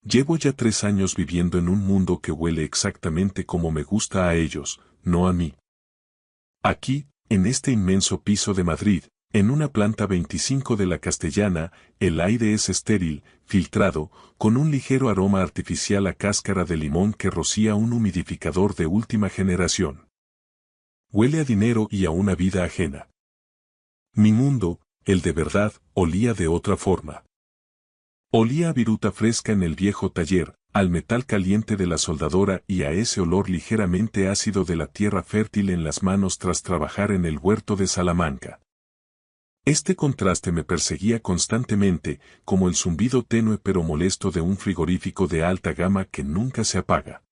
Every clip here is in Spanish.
Llevo ya 3 años viviendo en un mundo que huele exactamente como me gusta a ellos, no a mí. Aquí, en este inmenso piso de Madrid, en una planta 25 de la Castellana, el aire es estéril, filtrado, con un ligero aroma artificial a cáscara de limón que rocía un humidificador de última generación. Huele a dinero y a una vida ajena. Mi mundo, el de verdad, olía de otra forma. Olía a viruta fresca en el viejo taller, al metal caliente de la soldadora y a ese olor ligeramente ácido de la tierra fértil en las manos tras trabajar en el huerto de Salamanca. Este contraste me perseguía constantemente, como el zumbido tenue pero molesto de un frigorífico de alta gama que nunca se apaga.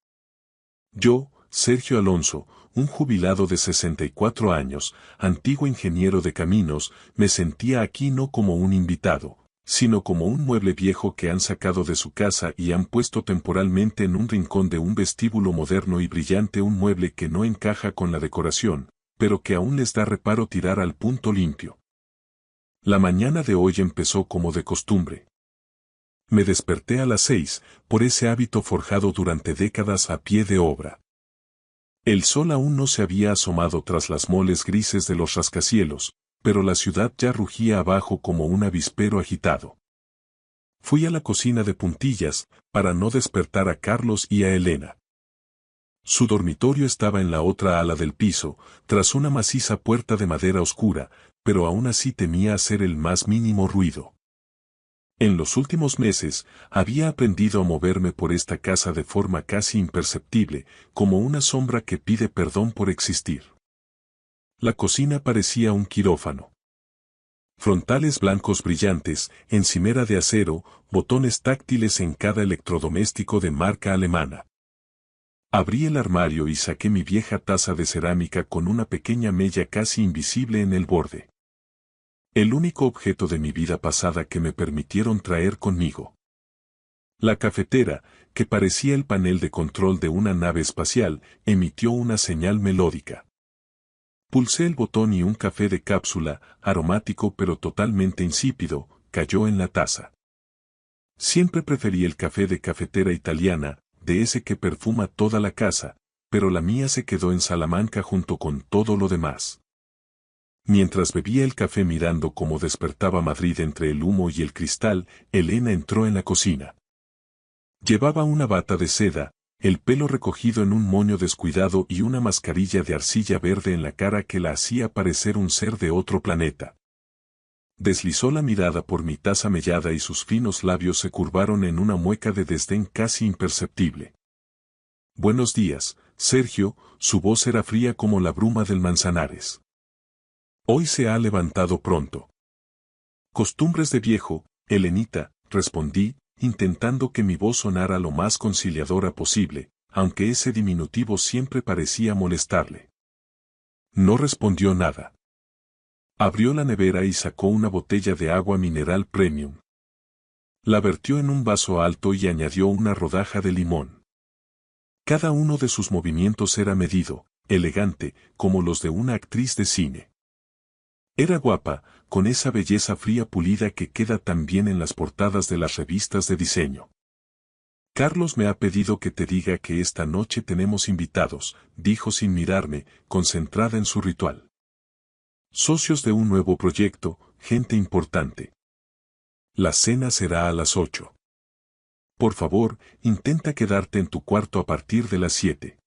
Yo, Sergio Alonso, un jubilado de 64 años, antiguo ingeniero de caminos, me sentía aquí no como un invitado, sino como un mueble viejo que han sacado de su casa y han puesto temporalmente en un rincón de un vestíbulo moderno y brillante, un mueble que no encaja con la decoración, pero que aún les da reparo tirar al punto limpio. La mañana de hoy empezó como de costumbre. Me desperté a las 6, por ese hábito forjado durante décadas a pie de obra. El sol aún no se había asomado tras las moles grises de los rascacielos, pero la ciudad ya rugía abajo como un avispero agitado. Fui a la cocina de puntillas, para no despertar a Carlos y a Elena. Su dormitorio estaba en la otra ala del piso, tras una maciza puerta de madera oscura, pero aún así temía hacer el más mínimo ruido. En los últimos meses, había aprendido a moverme por esta casa de forma casi imperceptible, como una sombra que pide perdón por existir. La cocina parecía un quirófano. Frontales blancos brillantes, encimera de acero, botones táctiles en cada electrodoméstico de marca alemana. Abrí el armario y saqué mi vieja taza de cerámica con una pequeña mella casi invisible en el borde. El único objeto de mi vida pasada que me permitieron traer conmigo. La cafetera, que parecía el panel de control de una nave espacial, emitió una señal melódica. Pulsé el botón y un café de cápsula, aromático pero totalmente insípido, cayó en la taza. Siempre preferí el café de cafetera italiana, de ese que perfuma toda la casa, pero la mía se quedó en Salamanca junto con todo lo demás. Mientras bebía el café mirando cómo despertaba Madrid entre el humo y el cristal, Elena entró en la cocina. Llevaba una bata de seda, el pelo recogido en un moño descuidado y una mascarilla de arcilla verde en la cara que la hacía parecer un ser de otro planeta. Deslizó la mirada por mi taza mellada y sus finos labios se curvaron en una mueca de desdén casi imperceptible. Buenos días, Sergio, su voz era fría como la bruma del Manzanares. Hoy se ha levantado pronto. Costumbres de viejo, Elenita, respondí, intentando que mi voz sonara lo más conciliadora posible, aunque ese diminutivo siempre parecía molestarle. No respondió nada. Abrió la nevera y sacó una botella de agua mineral premium. La vertió en un vaso alto y añadió una rodaja de limón. Cada uno de sus movimientos era medido, elegante, como los de una actriz de cine. Era guapa, con esa belleza fría pulida que queda tan bien en las portadas de las revistas de diseño. Carlos me ha pedido que te diga que esta noche tenemos invitados, dijo sin mirarme, concentrada en su ritual. Socios de un nuevo proyecto, gente importante. La cena será a las 8. Por favor, intenta quedarte en tu cuarto a partir de las 7.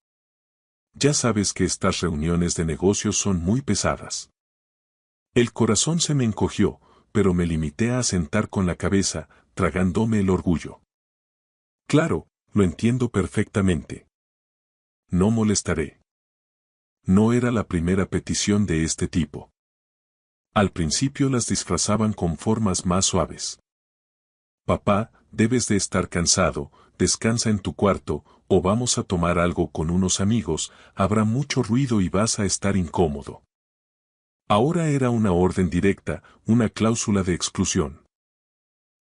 Ya sabes que estas reuniones de negocios son muy pesadas. El corazón se me encogió, pero me limité a asentar con la cabeza, tragándome el orgullo. Claro, lo entiendo perfectamente. No molestaré. No era la primera petición de este tipo. Al principio las disfrazaban con formas más suaves. Papá, debes de estar cansado, descansa en tu cuarto, o vamos a tomar algo con unos amigos, habrá mucho ruido y vas a estar incómodo. Ahora era una orden directa, una cláusula de exclusión.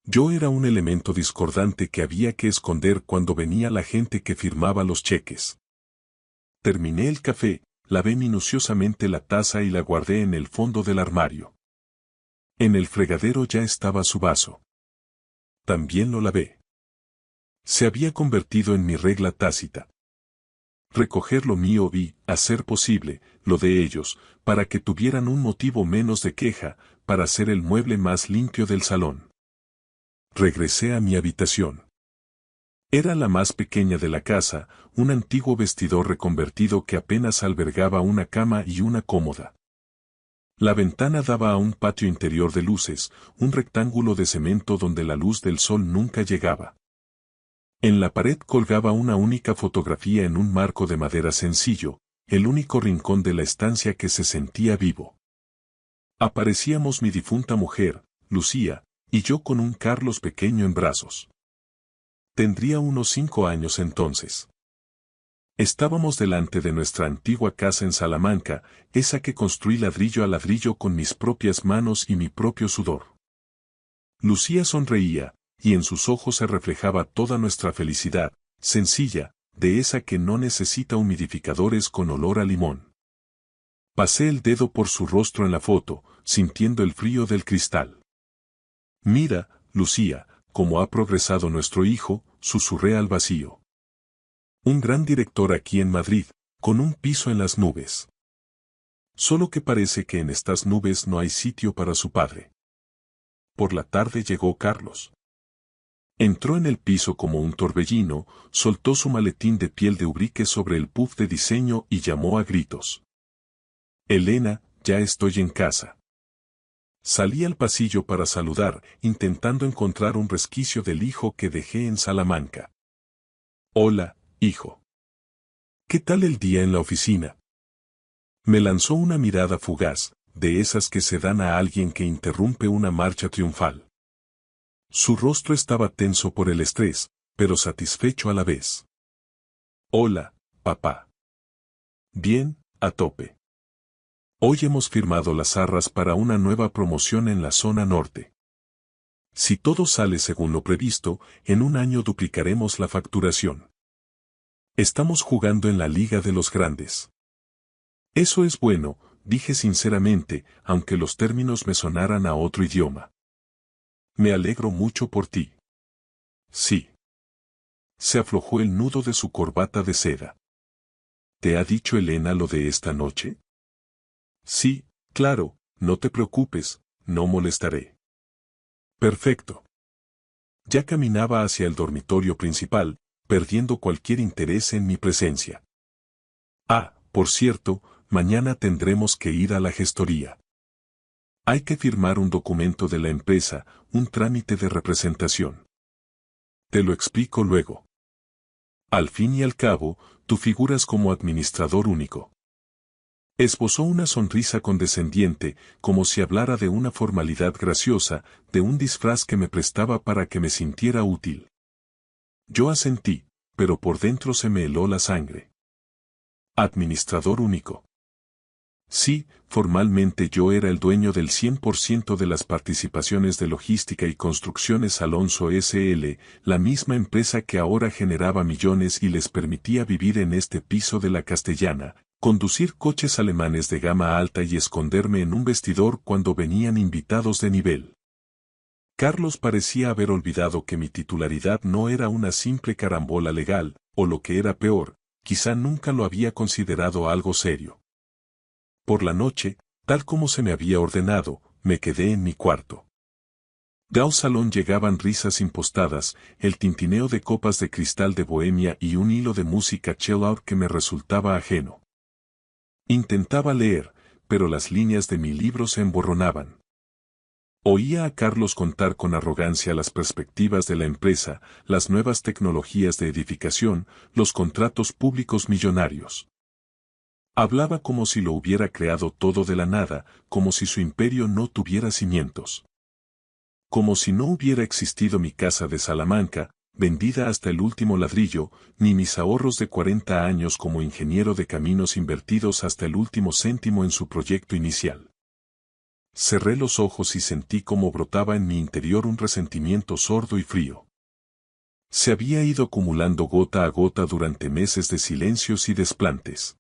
Yo era un elemento discordante que había que esconder cuando venía la gente que firmaba los cheques. Terminé el café, lavé minuciosamente la taza y la guardé en el fondo del armario. En el fregadero ya estaba su vaso. También lo lavé. Se había convertido en mi regla tácita. Recoger lo mío y, a ser posible, lo de ellos, para que tuvieran un motivo menos de queja, para ser el mueble más limpio del salón. Regresé a mi habitación. Era la más pequeña de la casa, un antiguo vestidor reconvertido que apenas albergaba una cama y una cómoda. La ventana daba a un patio interior de luces, un rectángulo de cemento donde la luz del sol nunca llegaba. En la pared colgaba una única fotografía en un marco de madera sencillo, el único rincón de la estancia que se sentía vivo. Aparecíamos mi difunta mujer, Lucía, y yo con un Carlos pequeño en brazos. Tendría unos 5 años entonces. Estábamos delante de nuestra antigua casa en Salamanca, esa que construí ladrillo a ladrillo con mis propias manos y mi propio sudor. Lucía sonreía, y en sus ojos se reflejaba toda nuestra felicidad, sencilla, de esa que no necesita humidificadores con olor a limón. Pasé el dedo por su rostro en la foto, sintiendo el frío del cristal. Mira, Lucía, cómo ha progresado nuestro hijo, susurré al vacío. Un gran director aquí en Madrid, con un piso en las nubes. Solo que parece que en estas nubes no hay sitio para su padre. Por la tarde llegó Carlos. Entró en el piso como un torbellino, soltó su maletín de piel de ubrique sobre el puff de diseño y llamó a gritos. Elena, ya estoy en casa. Salí al pasillo para saludar, intentando encontrar un resquicio del hijo que dejé en Salamanca. Hola, hijo. ¿Qué tal el día en la oficina? Me lanzó una mirada fugaz, de esas que se dan a alguien que interrumpe una marcha triunfal. Su rostro estaba tenso por el estrés, pero satisfecho a la vez. Hola, papá. Bien, a tope. Hoy hemos firmado las arras para una nueva promoción en la zona norte. Si todo sale según lo previsto, en un año duplicaremos la facturación. Estamos jugando en la Liga de los Grandes. Eso es bueno, dije sinceramente, aunque los términos me sonaran a otro idioma. Me alegro mucho por ti. Sí. Se aflojó el nudo de su corbata de seda. ¿Te ha dicho Elena lo de esta noche? Sí, claro, no te preocupes, no molestaré. Perfecto. Ya caminaba hacia el dormitorio principal, perdiendo cualquier interés en mi presencia. Ah, por cierto, mañana tendremos que ir a la gestoría. Hay que firmar un documento de la empresa, un trámite de representación. Te lo explico luego. Al fin y al cabo, tú figuras como administrador único. Esbozó una sonrisa condescendiente, como si hablara de una formalidad graciosa, de un disfraz que me prestaba para que me sintiera útil. Yo asentí, pero por dentro se me heló la sangre. Administrador único. Sí, formalmente yo era el dueño del 100% de las participaciones de Logística y Construcciones Alonso S.L., la misma empresa que ahora generaba millones y les permitía vivir en este piso de la Castellana, conducir coches alemanes de gama alta y esconderme en un vestidor cuando venían invitados de nivel. Carlos parecía haber olvidado que mi titularidad no era una simple carambola legal, o lo que era peor, quizá nunca lo había considerado algo serio. Por la noche, tal como se me había ordenado, me quedé en mi cuarto. Del salón llegaban risas impostadas, el tintineo de copas de cristal de Bohemia y un hilo de música chill-out que me resultaba ajeno. Intentaba leer, pero las líneas de mi libro se emborronaban. Oía a Carlos contar con arrogancia las perspectivas de la empresa, las nuevas tecnologías de edificación, los contratos públicos millonarios. Hablaba como si lo hubiera creado todo de la nada, como si su imperio no tuviera cimientos. Como si no hubiera existido mi casa de Salamanca, vendida hasta el último ladrillo, ni mis ahorros de 40 años como ingeniero de caminos invertidos hasta el último céntimo en su proyecto inicial. Cerré los ojos y sentí cómo brotaba en mi interior un resentimiento sordo y frío. Se había ido acumulando gota a gota durante meses de silencios y desplantes.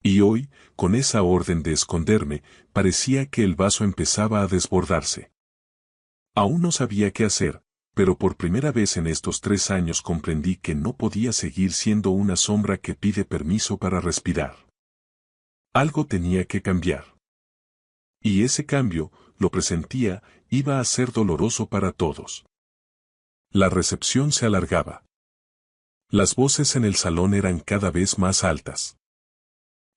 Y hoy, con esa orden de esconderme, parecía que el vaso empezaba a desbordarse. Aún no sabía qué hacer, pero por primera vez en estos 3 años comprendí que no podía seguir siendo una sombra que pide permiso para respirar. Algo tenía que cambiar. Y ese cambio, lo presentía, iba a ser doloroso para todos. La recepción se alargaba. Las voces en el salón eran cada vez más altas.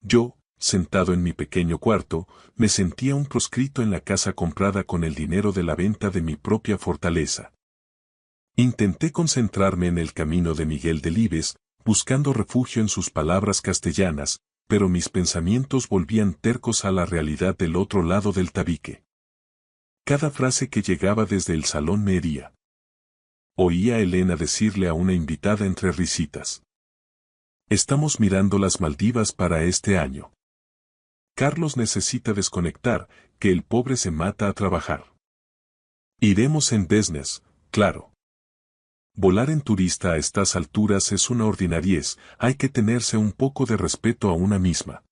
Yo, sentado en mi pequeño cuarto, me sentía un proscrito en la casa comprada con el dinero de la venta de mi propia fortaleza. Intenté concentrarme en el camino de Miguel Delibes, buscando refugio en sus palabras castellanas, pero mis pensamientos volvían tercos a la realidad del otro lado del tabique. Cada frase que llegaba desde el salón me hería. Oía a Elena decirle a una invitada entre risitas: «Estamos mirando las Maldivas para este año. Carlos necesita desconectar, que el pobre se mata a trabajar. Iremos en business, claro. Volar en turista a estas alturas es una ordinariez, hay que tenerse un poco de respeto a una misma».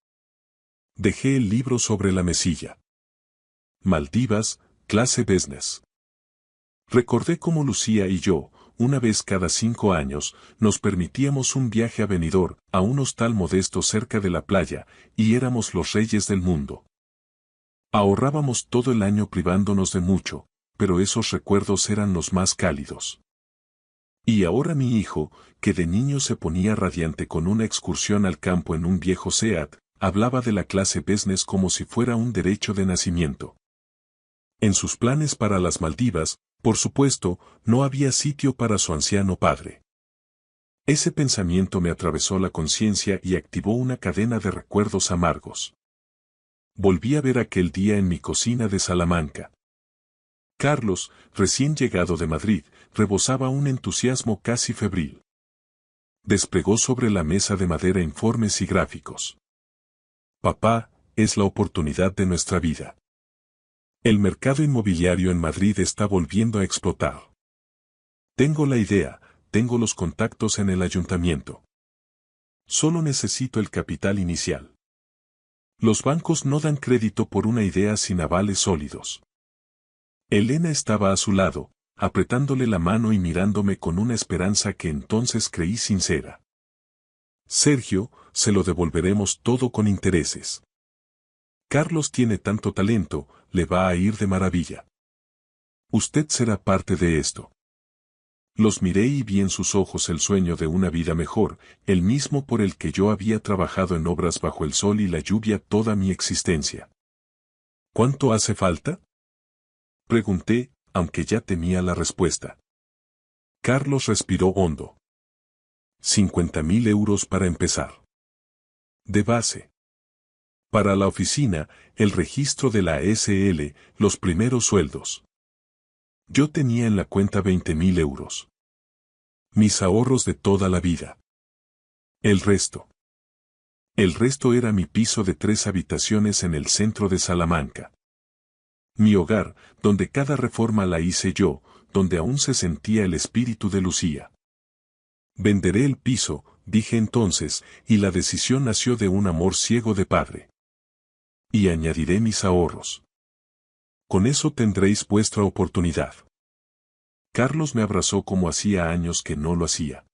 Dejé el libro sobre la mesilla. Maldivas, clase business. Recordé cómo Lucía y yo, una vez cada 5 años, nos permitíamos un viaje a Benidorm, a un hostal modesto cerca de la playa, y éramos los reyes del mundo. Ahorrábamos todo el año privándonos de mucho, pero esos recuerdos eran los más cálidos. Y ahora mi hijo, que de niño se ponía radiante con una excursión al campo en un viejo Seat, hablaba de la clase business como si fuera un derecho de nacimiento. En sus planes para las Maldivas, por supuesto, no había sitio para su anciano padre. Ese pensamiento me atravesó la conciencia y activó una cadena de recuerdos amargos. Volví a ver aquel día en mi cocina de Salamanca. Carlos, recién llegado de Madrid, rebosaba un entusiasmo casi febril. Desplegó sobre la mesa de madera informes y gráficos. «Papá, es la oportunidad de nuestra vida. El mercado inmobiliario en Madrid está volviendo a explotar. Tengo la idea, tengo los contactos en el ayuntamiento. Solo necesito el capital inicial. Los bancos no dan crédito por una idea sin avales sólidos». Elena estaba a su lado, apretándole la mano y mirándome con una esperanza que entonces creí sincera. «Sergio, se lo devolveremos todo con intereses. Carlos tiene tanto talento, le va a ir de maravilla. Usted será parte de esto». Los miré y vi en sus ojos el sueño de una vida mejor, el mismo por el que yo había trabajado en obras bajo el sol y la lluvia toda mi existencia. «¿Cuánto hace falta?», pregunté, aunque ya temía la respuesta. Carlos respiró hondo. 50.000 euros para empezar. De base. Para la oficina, el registro de la SL, los primeros sueldos. Yo tenía en la cuenta 20.000 euros. Mis ahorros de toda la vida. El resto. El resto era mi piso de 3 habitaciones en el centro de Salamanca. Mi hogar, donde cada reforma la hice yo, donde aún se sentía el espíritu de Lucía. Venderé el piso, dije entonces, y la decisión nació de un amor ciego de padre. Y añadiré mis ahorros. Con eso tendréis vuestra oportunidad. Carlos me abrazó como hacía años que no lo hacía.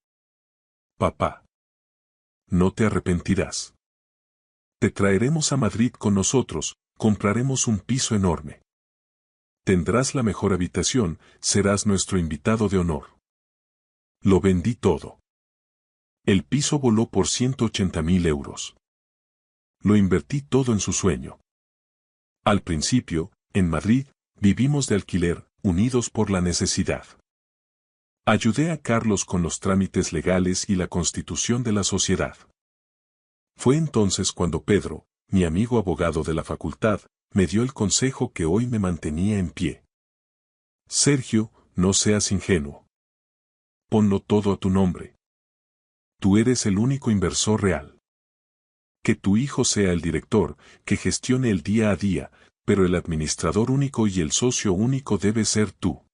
Papá. No te arrepentirás. Te traeremos a Madrid con nosotros, compraremos un piso enorme. Tendrás la mejor habitación, serás nuestro invitado de honor. Lo vendí todo. El piso voló por 180.000 euros. Lo invertí todo en su sueño. Al principio, en Madrid, vivimos de alquiler, unidos por la necesidad. Ayudé a Carlos con los trámites legales y la constitución de la sociedad. Fue entonces cuando Pedro, mi amigo abogado de la facultad, me dio el consejo que hoy me mantenía en pie. Sergio, no seas ingenuo. Ponlo todo a tu nombre. Tú eres el único inversor real. Que tu hijo sea el director, que gestione el día a día, pero el administrador único y el socio único debe ser tú.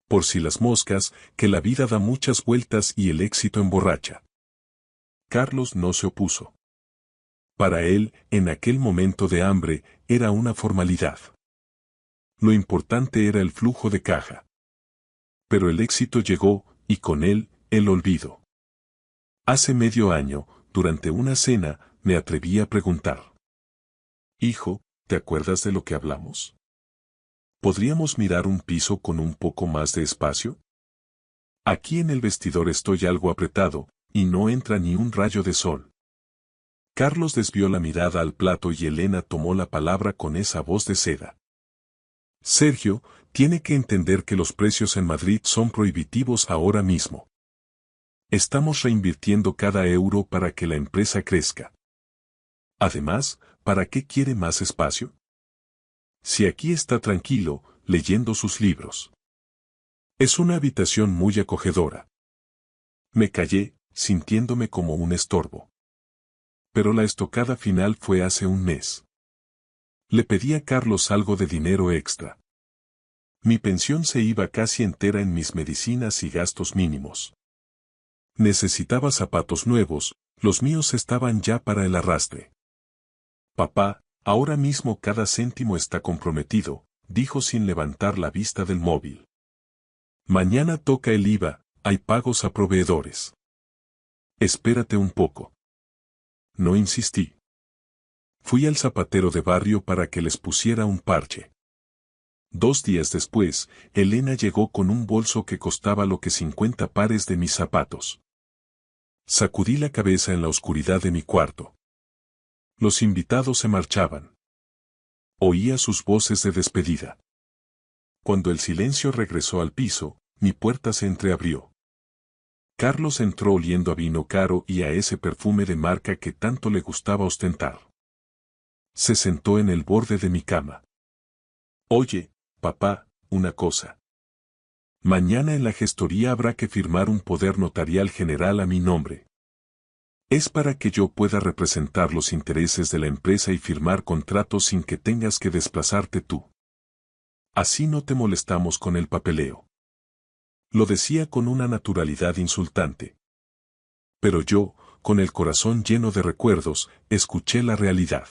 Por si las moscas, que la vida da muchas vueltas y el éxito emborracha. Carlos no se opuso. Para él, en aquel momento de hambre, era una formalidad. Lo importante era el flujo de caja. Pero el éxito llegó, y con él, el olvido. Hace medio año, durante una cena, me atreví a preguntar. Hijo, ¿te acuerdas de lo que hablamos? ¿Podríamos mirar un piso con un poco más de espacio? Aquí en el vestidor estoy algo apretado, y no entra ni un rayo de sol. Carlos desvió la mirada al plato y Elena tomó la palabra con esa voz de seda. Sergio, tiene que entender que los precios en Madrid son prohibitivos ahora mismo. Estamos reinvirtiendo cada euro para que la empresa crezca. Además, ¿para qué quiere más espacio? Si aquí está tranquilo, leyendo sus libros. Es una habitación muy acogedora. Me callé, sintiéndome como un estorbo. Pero la estocada final fue hace un mes. Le pedí a Carlos algo de dinero extra. Mi pensión se iba casi entera en mis medicinas y gastos mínimos. Necesitaba zapatos nuevos, los míos estaban ya para el arrastre. Papá, ahora mismo cada céntimo está comprometido, dijo sin levantar la vista del móvil. Mañana toca el IVA, hay pagos a proveedores. Espérate un poco. No insistí. Fui al zapatero de barrio para que les pusiera un parche. 2 días después, Elena llegó con un bolso que costaba lo que 50 pares de mis zapatos. Sacudí la cabeza en la oscuridad de mi cuarto. Los invitados se marchaban. Oía sus voces de despedida. Cuando el silencio regresó al piso, mi puerta se entreabrió. Carlos entró oliendo a vino caro y a ese perfume de marca que tanto le gustaba ostentar. Se sentó en el borde de mi cama. Oye, papá, una cosa. Mañana en la gestoría habrá que firmar un poder notarial general a mi nombre. Es para que yo pueda representar los intereses de la empresa y firmar contratos sin que tengas que desplazarte tú. Así no te molestamos con el papeleo. Lo decía con una naturalidad insultante. Pero yo, con el corazón lleno de recuerdos, escuché la realidad.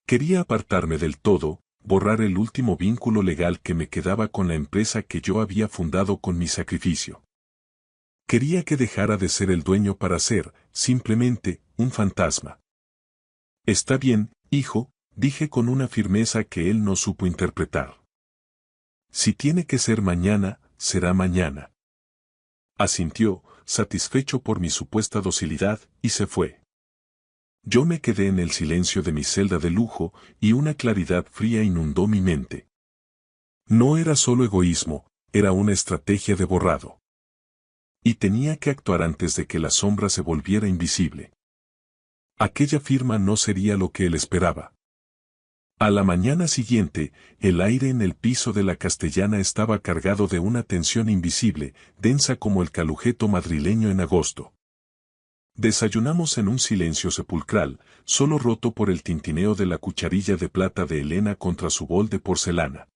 Quería apartarme del todo, borrar el último vínculo legal que me quedaba con la empresa que yo había fundado con mi sacrificio. Quería que dejara de ser el dueño para ser, simplemente, un fantasma. Está bien, hijo, dije con una firmeza que él no supo interpretar. Si tiene que ser mañana, será mañana. Asintió, satisfecho por mi supuesta docilidad, y se fue. Yo me quedé en el silencio de mi celda de lujo, y una claridad fría inundó mi mente. No era solo egoísmo, era una estrategia de borrado. Y tenía que actuar antes de que la sombra se volviera invisible. Aquella firma no sería lo que él esperaba. A la mañana siguiente, el aire en el piso de la Castellana estaba cargado de una tensión invisible, densa como el calujeto madrileño en agosto. Desayunamos en un silencio sepulcral, solo roto por el tintineo de la cucharilla de plata de Elena contra su bol de porcelana.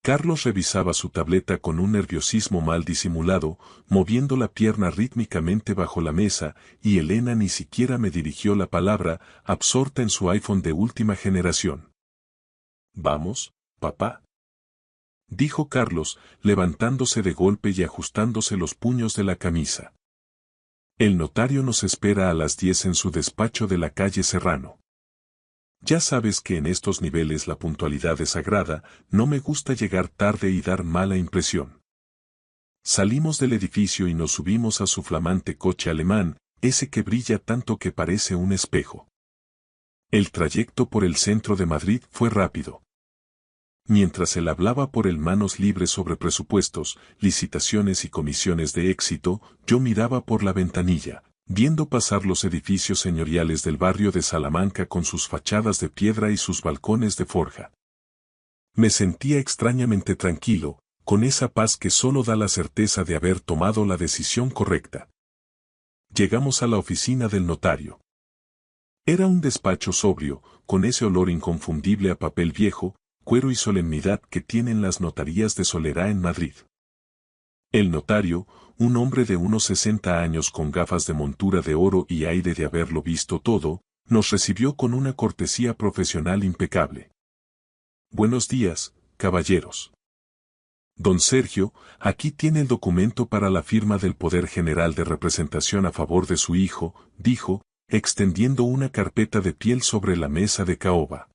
Carlos revisaba su tableta con un nerviosismo mal disimulado, moviendo la pierna rítmicamente bajo la mesa, y Elena ni siquiera me dirigió la palabra, absorta en su iPhone de última generación. «Vamos, papá», dijo Carlos, levantándose de golpe y ajustándose los puños de la camisa. El notario nos espera a las 10 en su despacho de la calle Serrano. Ya sabes que en estos niveles la puntualidad es sagrada, no me gusta llegar tarde y dar mala impresión. Salimos del edificio y nos subimos a su flamante coche alemán, ese que brilla tanto que parece un espejo. El trayecto por el centro de Madrid fue rápido. Mientras él hablaba por el manos libres sobre presupuestos, licitaciones y comisiones de éxito, yo miraba por la ventanilla, viendo pasar los edificios señoriales del barrio de Salamanca con sus fachadas de piedra y sus balcones de forja. Me sentía extrañamente tranquilo, con esa paz que solo da la certeza de haber tomado la decisión correcta. Llegamos a la oficina del notario. Era un despacho sobrio, con ese olor inconfundible a papel viejo, cuero y solemnidad que tienen las notarías de Solerá en Madrid. El notario, un hombre de unos 60 años con gafas de montura de oro y aire de haberlo visto todo, nos recibió con una cortesía profesional impecable. «Buenos días, caballeros». Don Sergio, aquí tiene el documento para la firma del Poder General de Representación a favor de su hijo, dijo, extendiendo una carpeta de piel sobre la mesa de caoba.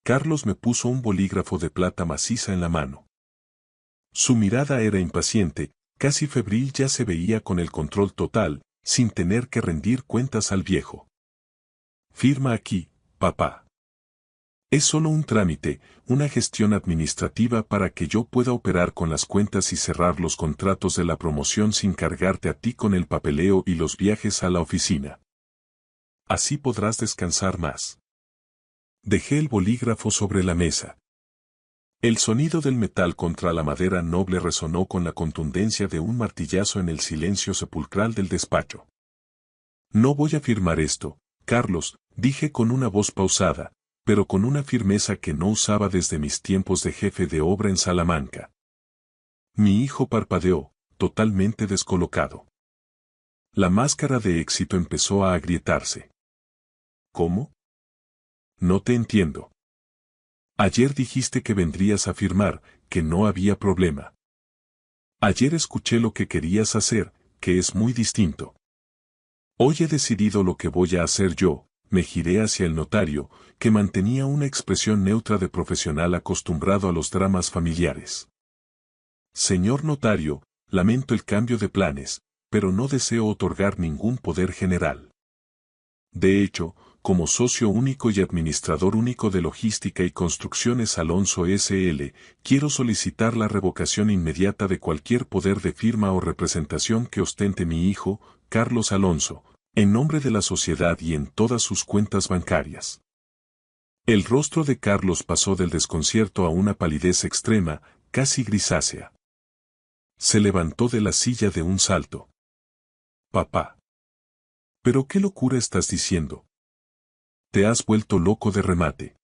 Carlos me puso un bolígrafo de plata maciza en la mano. Su mirada era impaciente, casi febril, ya se veía con el control total, sin tener que rendir cuentas al viejo. Firma aquí, papá. Es solo un trámite, una gestión administrativa para que yo pueda operar con las cuentas y cerrar los contratos de la promoción sin cargarte a ti con el papeleo y los viajes a la oficina. Así podrás descansar más. Dejé el bolígrafo sobre la mesa. El sonido del metal contra la madera noble resonó con la contundencia de un martillazo en el silencio sepulcral del despacho. No voy a firmar esto, Carlos, dije con una voz pausada, pero con una firmeza que no usaba desde mis tiempos de jefe de obra en Salamanca. Mi hijo parpadeó, totalmente descolocado. La máscara de éxito empezó a agrietarse. ¿Cómo? No te entiendo. Ayer dijiste que vendrías a firmar, que no había problema. Ayer escuché lo que querías hacer, que es muy distinto. Hoy he decidido lo que voy a hacer yo. Me giré hacia el notario, que mantenía una expresión neutra de profesional acostumbrado a los dramas familiares. Señor notario, lamento el cambio de planes, pero no deseo otorgar ningún poder general. De hecho, como socio único y administrador único de Logística y Construcciones Alonso S.L., quiero solicitar la revocación inmediata de cualquier poder de firma o representación que ostente mi hijo, Carlos Alonso, en nombre de la sociedad y en todas sus cuentas bancarias. El rostro de Carlos pasó del desconcierto a una palidez extrema, casi grisácea. Se levantó de la silla de un salto. Papá. ¿Pero qué locura estás diciendo? Te has vuelto loco de remate.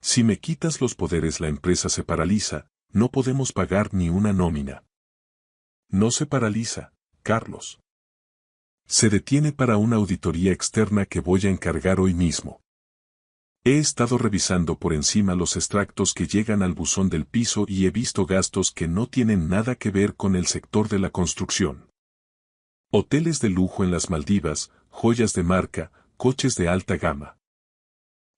Si me quitas los poderes, la empresa se paraliza, no podemos pagar ni una nómina. No se paraliza, Carlos. Se detiene para una auditoría externa que voy a encargar hoy mismo. He estado revisando por encima los extractos que llegan al buzón del piso y he visto gastos que no tienen nada que ver con el sector de la construcción. Hoteles de lujo en las Maldivas, joyas de marca, coches de alta gama.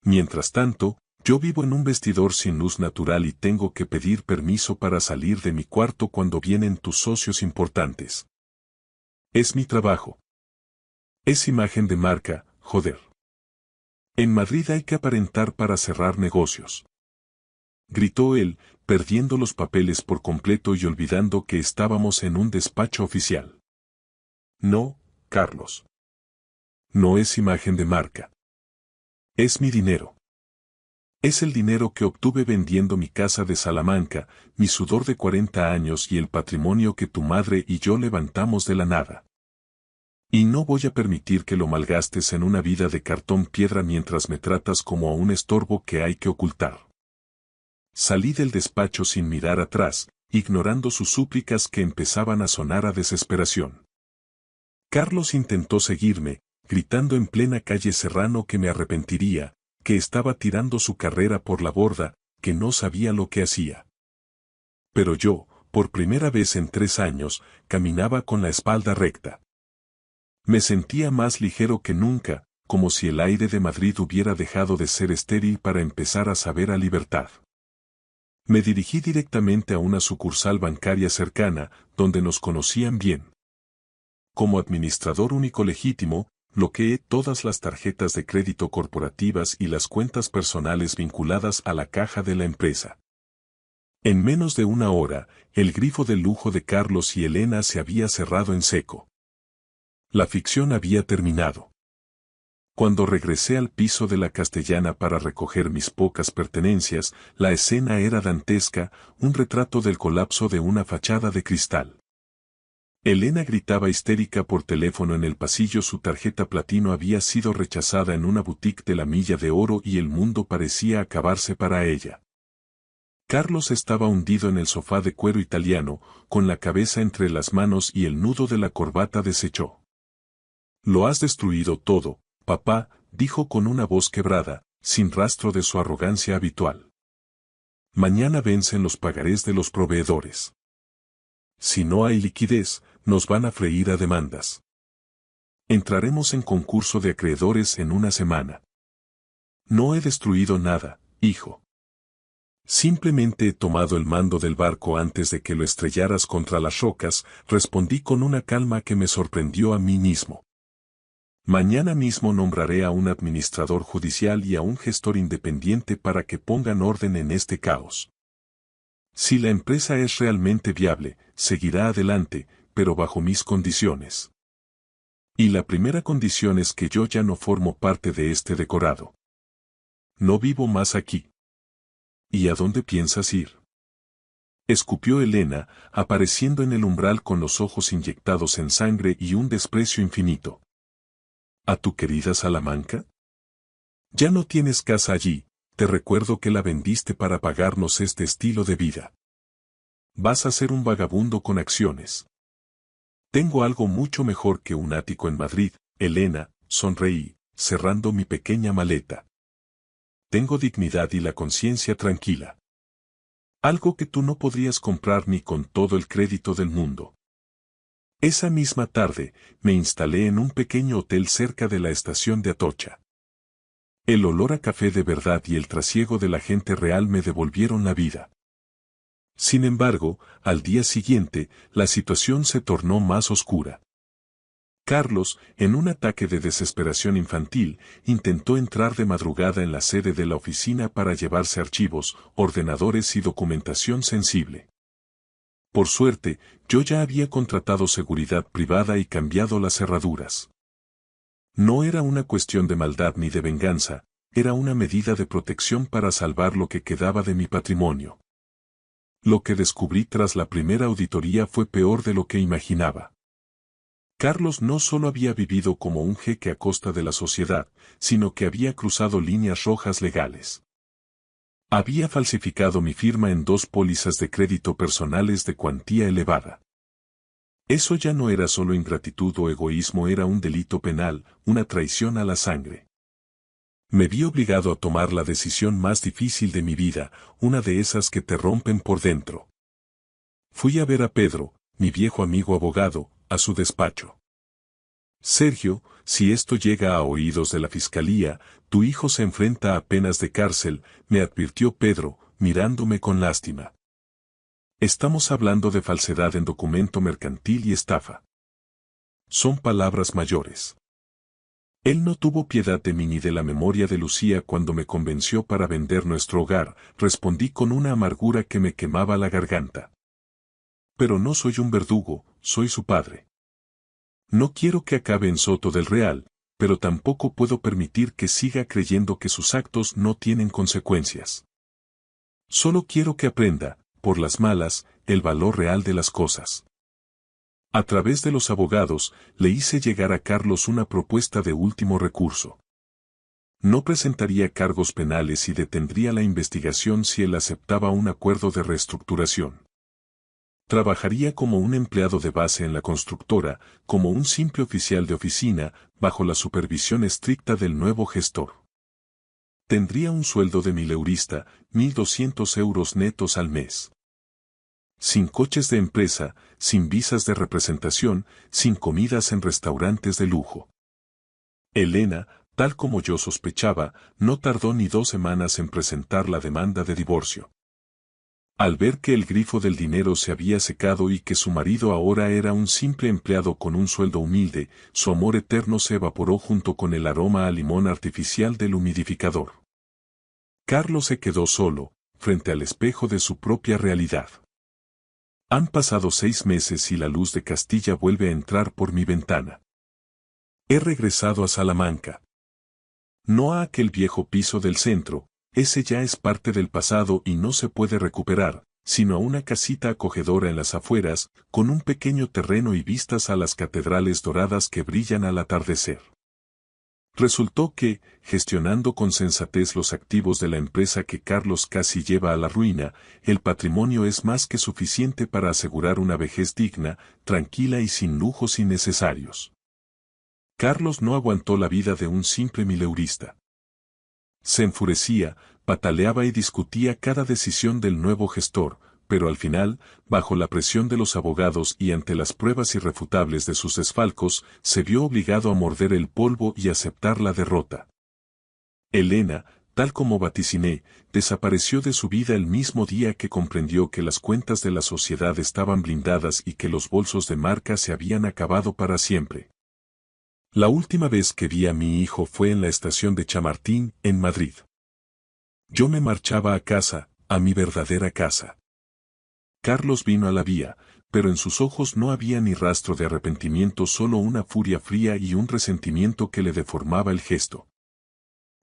Mientras tanto, yo vivo en un vestidor sin luz natural y tengo que pedir permiso para salir de mi cuarto cuando vienen tus socios importantes. Es mi trabajo. Es imagen de marca, joder. En Madrid hay que aparentar para cerrar negocios. Gritó él, perdiendo los papeles por completo y olvidando que estábamos en un despacho oficial. No, Carlos. No es imagen de marca. Es mi dinero. Es el dinero que obtuve vendiendo mi casa de Salamanca, mi sudor de 40 años y el patrimonio que tu madre y yo levantamos de la nada. Y no voy a permitir que lo malgastes en una vida de cartón piedra mientras me tratas como a un estorbo que hay que ocultar. Salí del despacho sin mirar atrás, ignorando sus súplicas que empezaban a sonar a desesperación. Carlos intentó seguirme, gritando en plena calle Serrano que me arrepentiría, que estaba tirando su carrera por la borda, que no sabía lo que hacía. Pero yo, por primera vez en 3 años, caminaba con la espalda recta. Me sentía más ligero que nunca, como si el aire de Madrid hubiera dejado de ser estéril para empezar a saber a libertad. Me dirigí directamente a una sucursal bancaria cercana, donde nos conocían bien. Como administrador único legítimo, bloqueé todas las tarjetas de crédito corporativas y las cuentas personales vinculadas a la caja de la empresa. En menos de una hora, el grifo de lujo de Carlos y Elena se había cerrado en seco. La ficción había terminado. Cuando regresé al piso de la Castellana para recoger mis pocas pertenencias, la escena era dantesca, un retrato del colapso de una fachada de cristal. Elena gritaba histérica por teléfono en el pasillo, su tarjeta platino había sido rechazada en una boutique de la Milla de Oro y el mundo parecía acabarse para ella. Carlos estaba hundido en el sofá de cuero italiano, con la cabeza entre las manos y el nudo de la corbata deshecho. Lo has destruido todo, papá, dijo con una voz quebrada, sin rastro de su arrogancia habitual. Mañana vencen los pagarés de los proveedores. Si no hay liquidez, nos van a freír a demandas. Entraremos en concurso de acreedores en una semana. No he destruido nada, hijo. Simplemente he tomado el mando del barco antes de que lo estrellaras contra las rocas, respondí con una calma que me sorprendió a mí mismo. Mañana mismo nombraré a un administrador judicial y a un gestor independiente para que pongan orden en este caos. Si la empresa es realmente viable, seguirá adelante, pero bajo mis condiciones. Y la primera condición es que yo ya no formo parte de este decorado. No vivo más aquí. ¿Y a dónde piensas ir? Escupió Elena, apareciendo en el umbral con los ojos inyectados en sangre y un desprecio infinito. ¿A tu querida Salamanca? Ya no tienes casa allí, te recuerdo que la vendiste para pagarnos este estilo de vida. Vas a ser un vagabundo con acciones. Tengo algo mucho mejor que un ático en Madrid, Elena, sonreí, cerrando mi pequeña maleta. Tengo dignidad y la conciencia tranquila. Algo que tú no podrías comprar ni con todo el crédito del mundo. Esa misma tarde, me instalé en un pequeño hotel cerca de la estación de Atocha. El olor a café de verdad y el trasiego de la gente real me devolvieron la vida. Sin embargo, al día siguiente, la situación se tornó más oscura. Carlos, en un ataque de desesperación infantil, intentó entrar de madrugada en la sede de la oficina para llevarse archivos, ordenadores y documentación sensible. Por suerte, yo ya había contratado seguridad privada y cambiado las cerraduras. No era una cuestión de maldad ni de venganza, era una medida de protección para salvar lo que quedaba de mi patrimonio. Lo que descubrí tras la primera auditoría fue peor de lo que imaginaba. Carlos no solo había vivido como un jeque a costa de la sociedad, sino que había cruzado líneas rojas legales. Había falsificado mi firma en 2 pólizas de crédito personales de cuantía elevada. Eso ya no era solo ingratitud o egoísmo, era un delito penal, una traición a la sangre. Me vi obligado a tomar la decisión más difícil de mi vida, una de esas que te rompen por dentro. Fui a ver a Pedro, mi viejo amigo abogado, a su despacho. Sergio, si esto llega a oídos de la fiscalía, tu hijo se enfrenta a penas de cárcel, me advirtió Pedro, mirándome con lástima. Estamos hablando de falsedad en documento mercantil y estafa. Son palabras mayores. Él no tuvo piedad de mí ni de la memoria de Lucía cuando me convenció para vender nuestro hogar, respondí con una amargura que me quemaba la garganta. Pero no soy un verdugo, soy su padre. No quiero que acabe en Soto del Real, pero tampoco puedo permitir que siga creyendo que sus actos no tienen consecuencias. Solo quiero que aprenda, por las malas, el valor real de las cosas. A través de los abogados, le hice llegar a Carlos una propuesta de último recurso. No presentaría cargos penales y detendría la investigación si él aceptaba un acuerdo de reestructuración. Trabajaría como un empleado de base en la constructora, como un simple oficial de oficina, bajo la supervisión estricta del nuevo gestor. Tendría un sueldo de mileurista, 1.200 euros netos al mes. Sin coches de empresa, sin visas de representación, sin comidas en restaurantes de lujo. Elena, tal como yo sospechaba, no tardó ni 2 semanas en presentar la demanda de divorcio. Al ver que el grifo del dinero se había secado y que su marido ahora era un simple empleado con un sueldo humilde, su amor eterno se evaporó junto con el aroma a limón artificial del humidificador. Carlos se quedó solo, frente al espejo de su propia realidad. Han pasado 6 meses y la luz de Castilla vuelve a entrar por mi ventana. He regresado a Salamanca. No a aquel viejo piso del centro, ese ya es parte del pasado y no se puede recuperar, sino a una casita acogedora en las afueras, con un pequeño terreno y vistas a las catedrales doradas que brillan al atardecer. Resultó que, gestionando con sensatez los activos de la empresa que Carlos casi lleva a la ruina, el patrimonio es más que suficiente para asegurar una vejez digna, tranquila y sin lujos innecesarios. Carlos no aguantó la vida de un simple mileurista. Se enfurecía, pataleaba y discutía cada decisión del nuevo gestor, pero al final, bajo la presión de los abogados y ante las pruebas irrefutables de sus desfalcos, se vio obligado a morder el polvo y aceptar la derrota. Elena, tal como vaticiné, desapareció de su vida el mismo día que comprendió que las cuentas de la sociedad estaban blindadas y que los bolsos de marca se habían acabado para siempre. La última vez que vi a mi hijo fue en la estación de Chamartín, en Madrid. Yo me marchaba a casa, a mi verdadera casa. Carlos vino a la vía, pero en sus ojos no había ni rastro de arrepentimiento, solo una furia fría y un resentimiento que le deformaba el gesto.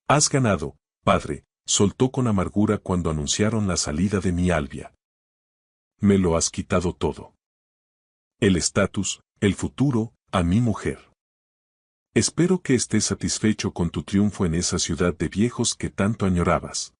«Has ganado, padre», soltó con amargura cuando anunciaron la salida de mi Albia. «Me lo has quitado todo. El estatus, el futuro, a mi mujer. Espero que estés satisfecho con tu triunfo en esa ciudad de viejos que tanto añorabas».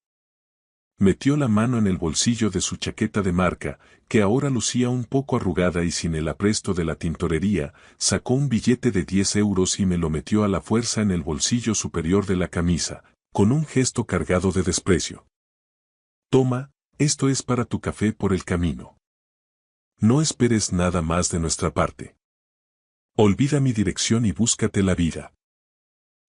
Metió la mano en el bolsillo de su chaqueta de marca, que ahora lucía un poco arrugada y sin el apresto de la tintorería, sacó un billete de 10 euros y me lo metió a la fuerza en el bolsillo superior de la camisa, con un gesto cargado de desprecio. «Toma, esto es para tu café por el camino. No esperes nada más de nuestra parte. Olvida mi dirección y búscate la vida».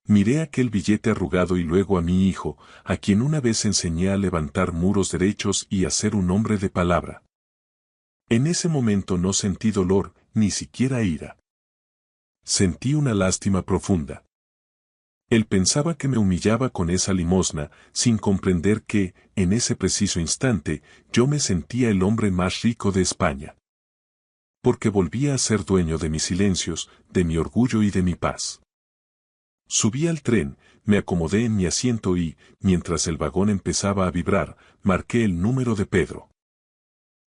Miré aquel billete arrugado y luego a mi hijo, a quien una vez enseñé a levantar muros derechos y a ser un hombre de palabra. En ese momento no sentí dolor, ni siquiera ira. Sentí una lástima profunda. Él pensaba que me humillaba con esa limosna, sin comprender que, en ese preciso instante, yo me sentía el hombre más rico de España. Porque volvía a ser dueño de mis silencios, de mi orgullo y de mi paz. Subí al tren, me acomodé en mi asiento y, mientras el vagón empezaba a vibrar, marqué el número de Pedro.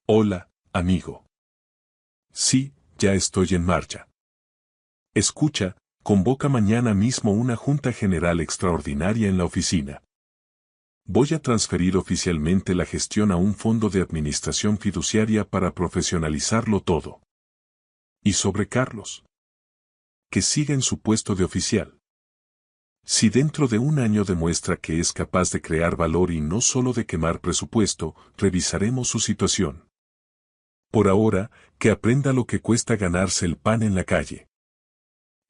«Hola, amigo. Sí, ya estoy en marcha. Escucha, convoca mañana mismo una junta general extraordinaria en la oficina. Voy a transferir oficialmente la gestión a un fondo de administración fiduciaria para profesionalizarlo todo. Y sobre Carlos. Que siga en su puesto de oficial. Si dentro de un año demuestra que es capaz de crear valor y no solo de quemar presupuesto, revisaremos su situación. Por ahora, que aprenda lo que cuesta ganarse el pan en la calle».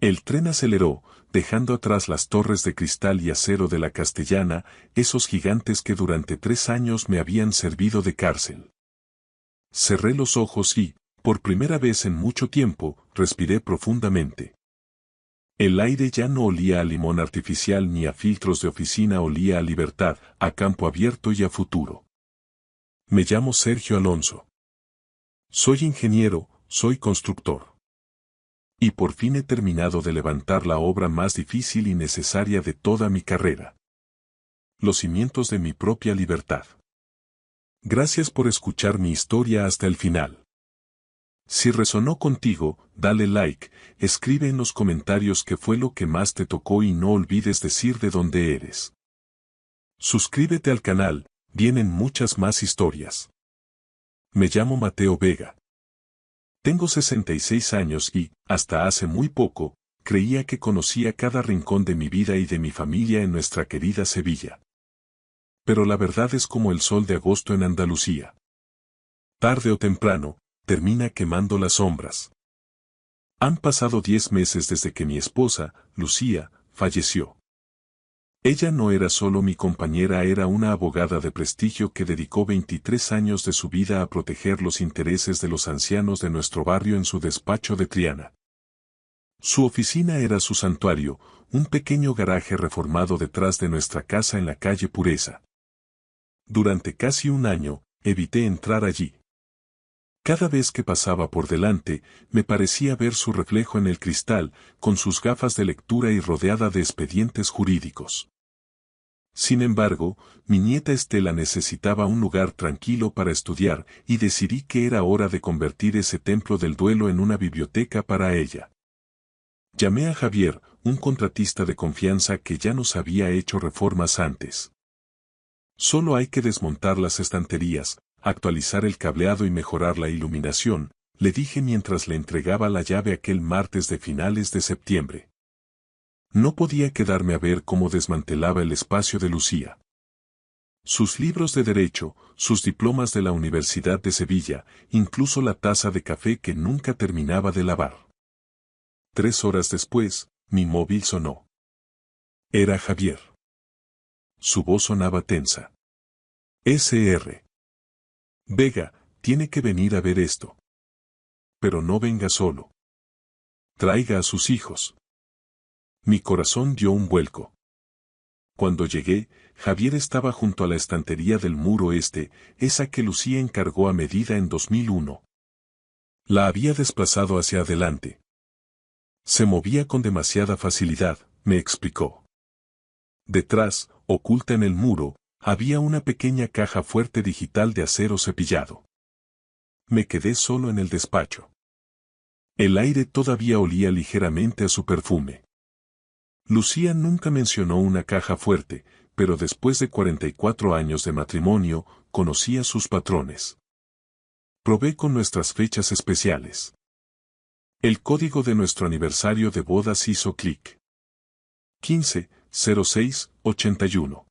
El tren aceleró, dejando atrás las torres de cristal y acero de la Castellana, esos gigantes que durante 3 años me habían servido de cárcel. Cerré los ojos y, por primera vez en mucho tiempo, respiré profundamente. El aire ya no olía a limón artificial ni a filtros de oficina, olía a libertad, a campo abierto y a futuro. Me llamo Sergio Alonso. Soy ingeniero, soy constructor. Y por fin he terminado de levantar la obra más difícil y necesaria de toda mi carrera. Los cimientos de mi propia libertad. Gracias por escuchar mi historia hasta el final. Si resonó contigo, dale like, escribe en los comentarios qué fue lo que más te tocó y no olvides decir de dónde eres. Suscríbete al canal, vienen muchas más historias. Me llamo Mateo Vega. Tengo 66 años y, hasta hace muy poco, creía que conocía cada rincón de mi vida y de mi familia en nuestra querida Sevilla. Pero la verdad es como el sol de agosto en Andalucía. Tarde o temprano, termina quemando las sombras. Han pasado 10 meses desde que mi esposa, Lucía, falleció. Ella no era solo mi compañera, era una abogada de prestigio que dedicó 23 años de su vida a proteger los intereses de los ancianos de nuestro barrio en su despacho de Triana. Su oficina era su santuario, un pequeño garaje reformado detrás de nuestra casa en la calle Pureza. Durante casi un año, evité entrar allí. Cada vez que pasaba por delante, me parecía ver su reflejo en el cristal, con sus gafas de lectura y rodeada de expedientes jurídicos. Sin embargo, mi nieta Estela necesitaba un lugar tranquilo para estudiar y decidí que era hora de convertir ese templo del duelo en una biblioteca para ella. Llamé a Javier, un contratista de confianza que ya nos había hecho reformas antes. Solo hay que desmontar las estanterías, actualizar el cableado y mejorar la iluminación, le dije mientras le entregaba la llave aquel martes de finales de septiembre. No podía quedarme a ver cómo desmantelaba el espacio de Lucía. Sus libros de derecho, sus diplomas de la Universidad de Sevilla, incluso la taza de café que nunca terminaba de lavar. 3 horas después, mi móvil sonó. Era Javier. Su voz sonaba tensa. Sr. Vega, tiene que venir a ver esto. Pero no venga solo. Traiga a sus hijos. Mi corazón dio un vuelco. Cuando llegué, Javier estaba junto a la estantería del muro este, esa que Lucía encargó a medida en 2001. La había desplazado hacia adelante. Se movía con demasiada facilidad, me explicó. Detrás, oculta en el muro, había una pequeña caja fuerte digital de acero cepillado. Me quedé solo en el despacho. El aire todavía olía ligeramente a su perfume. Lucía nunca mencionó una caja fuerte, pero después de 44 años de matrimonio, conocía sus patrones. Probé con nuestras fechas especiales. El código de nuestro aniversario de bodas hizo clic. 15-06-81.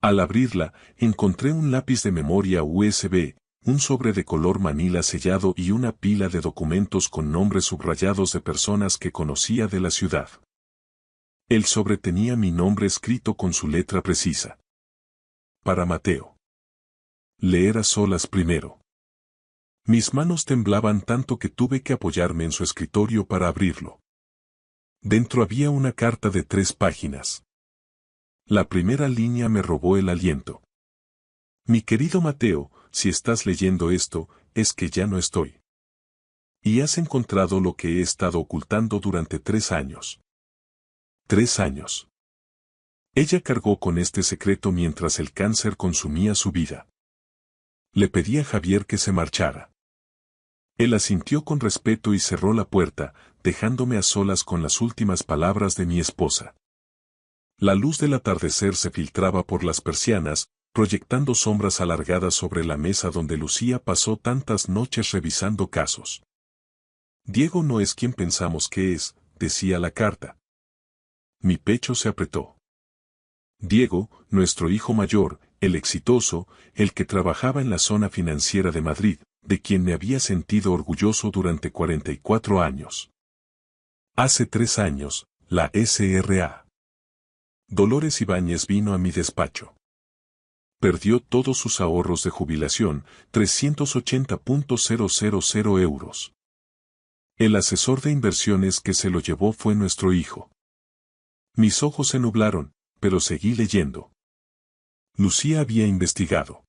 Al abrirla, encontré un lápiz de memoria USB, un sobre de color manila sellado y una pila de documentos con nombres subrayados de personas que conocía de la ciudad. El sobre tenía mi nombre escrito con su letra precisa. Para Mateo. Leer a solas primero. Mis manos temblaban tanto que tuve que apoyarme en su escritorio para abrirlo. Dentro había una carta de 3 páginas. La primera línea me robó el aliento. Mi querido Mateo, si estás leyendo esto, es que ya no estoy. Y has encontrado lo que he estado ocultando durante 3 años. 3 años. Ella cargó con este secreto mientras el cáncer consumía su vida. Le pedí a Javier que se marchara. Él asintió con respeto y cerró la puerta, dejándome a solas con las últimas palabras de mi esposa. La luz del atardecer se filtraba por las persianas, proyectando sombras alargadas sobre la mesa donde Lucía pasó tantas noches revisando casos. Diego no es quien pensamos que es, decía la carta. Mi pecho se apretó. Diego, nuestro hijo mayor, el exitoso, el que trabajaba en la zona financiera de Madrid, de quien me había sentido orgulloso durante 44 años. Hace 3 años, la S.R.A. Dolores Ibáñez vino a mi despacho. Perdió todos sus ahorros de jubilación, 380.000 euros. El asesor de inversiones que se lo llevó fue nuestro hijo. Mis ojos se nublaron, pero seguí leyendo. Lucía había investigado.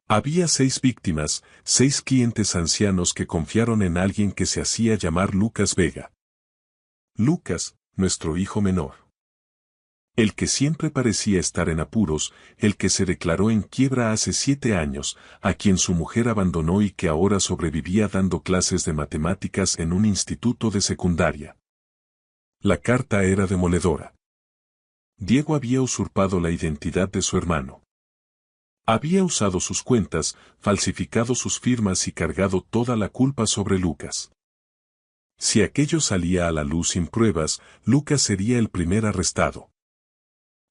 Había 6 víctimas, 6 clientes ancianos que confiaron en alguien que se hacía llamar Lucas Vega. Lucas, nuestro hijo menor. El que siempre parecía estar en apuros, el que se declaró en quiebra hace 7 años, a quien su mujer abandonó y que ahora sobrevivía dando clases de matemáticas en un instituto de secundaria. La carta era demoledora. Diego había usurpado la identidad de su hermano. Había usado sus cuentas, falsificado sus firmas y cargado toda la culpa sobre Lucas. Si aquello salía a la luz sin pruebas, Lucas sería el primer arrestado.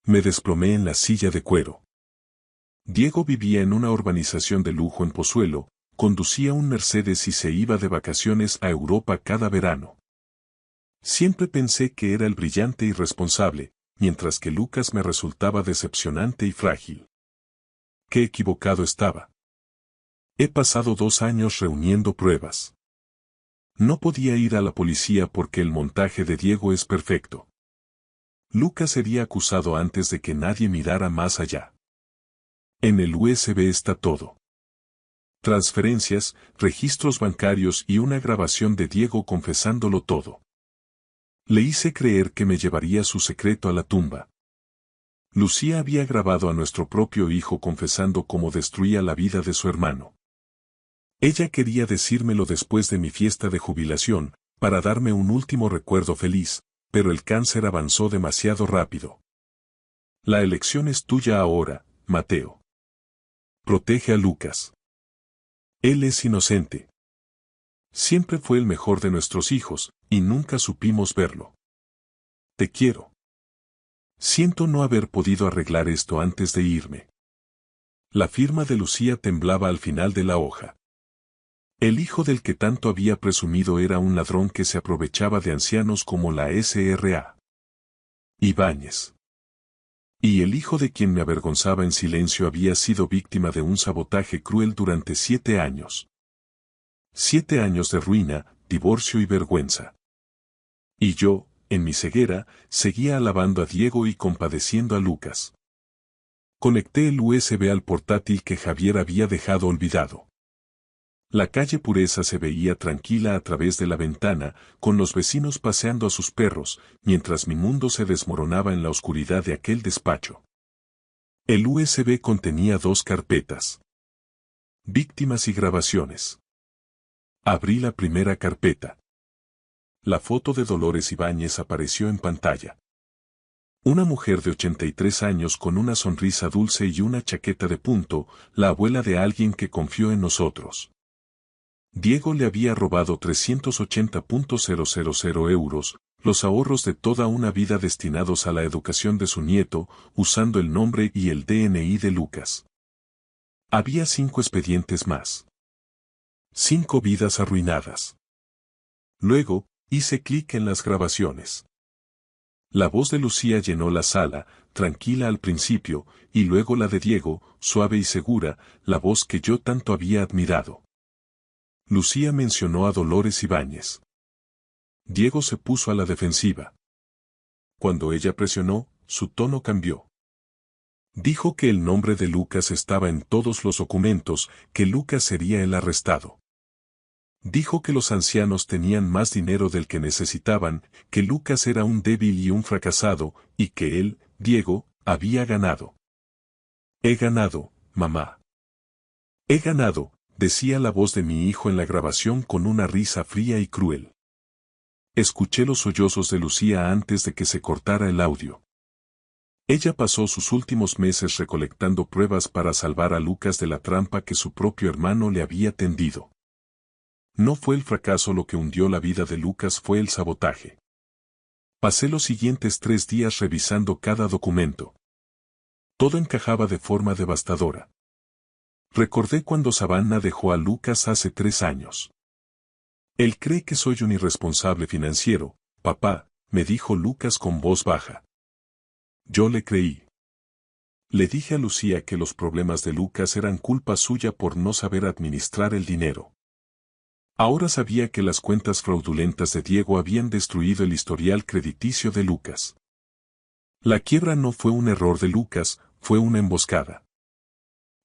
Me desplomé en la silla de cuero. Diego vivía en una urbanización de lujo en Pozuelo, conducía un Mercedes y se iba de vacaciones a Europa cada verano. Siempre pensé que era el brillante y responsable, mientras que Lucas me resultaba decepcionante y frágil. Qué equivocado estaba. He pasado 2 años reuniendo pruebas. No podía ir a la policía porque el montaje de Diego es perfecto. Lucas sería acusado antes de que nadie mirara más allá. En el USB está todo. Transferencias, registros bancarios y una grabación de Diego confesándolo todo. Le hice creer que me llevaría su secreto a la tumba. Lucía había grabado a nuestro propio hijo confesando cómo destruía la vida de su hermano. Ella quería decírmelo después de mi fiesta de jubilación, para darme un último recuerdo feliz, pero el cáncer avanzó demasiado rápido. La elección es tuya ahora, Mateo. Protege a Lucas. Él es inocente. Siempre fue el mejor de nuestros hijos, y nunca supimos verlo. Te quiero. Siento no haber podido arreglar esto antes de irme. La firma de Lucía temblaba al final de la hoja. El hijo del que tanto había presumido era un ladrón que se aprovechaba de ancianos como la S.R.A. Ibáñez. Y el hijo de quien me avergonzaba en silencio había sido víctima de un sabotaje cruel durante 7 años. 7 años de ruina, divorcio y vergüenza. Y yo, en mi ceguera, seguía alabando a Diego y compadeciendo a Lucas. Conecté el USB al portátil que Javier había dejado olvidado. La calle Pureza se veía tranquila a través de la ventana, con los vecinos paseando a sus perros, mientras mi mundo se desmoronaba en la oscuridad de aquel despacho. El USB contenía 2 carpetas. Víctimas y grabaciones. Abrí la primera carpeta. La foto de Dolores Ibáñez apareció en pantalla. Una mujer de 83 años con una sonrisa dulce y una chaqueta de punto, la abuela de alguien que confió en nosotros. Diego le había robado 380.000 euros, los ahorros de toda una vida destinados a la educación de su nieto, usando el nombre y el DNI de Lucas. Había 5 expedientes más. 5 vidas arruinadas. Luego, hice clic en las grabaciones. La voz de Lucía llenó la sala, tranquila al principio, y luego la de Diego, suave y segura, la voz que yo tanto había admirado. Lucía mencionó a Dolores Ibáñez. Diego se puso a la defensiva. Cuando ella presionó, su tono cambió. Dijo que el nombre de Lucas estaba en todos los documentos, que Lucas sería el arrestado. Dijo que los ancianos tenían más dinero del que necesitaban, que Lucas era un débil y un fracasado, y que él, Diego, había ganado. He ganado, mamá. He ganado, decía la voz de mi hijo en la grabación con una risa fría y cruel. Escuché los sollozos de Lucía antes de que se cortara el audio. Ella pasó sus últimos meses recolectando pruebas para salvar a Lucas de la trampa que su propio hermano le había tendido. No fue el fracaso lo que hundió la vida de Lucas, fue el sabotaje. Pasé los siguientes 3 días revisando cada documento. Todo encajaba de forma devastadora. Recordé cuando Savannah dejó a Lucas hace 3 años. Él cree que soy un irresponsable financiero, papá, me dijo Lucas con voz baja. Yo le creí. Le dije a Lucía que los problemas de Lucas eran culpa suya por no saber administrar el dinero. Ahora sabía que las cuentas fraudulentas de Diego habían destruido el historial crediticio de Lucas. La quiebra no fue un error de Lucas, fue una emboscada.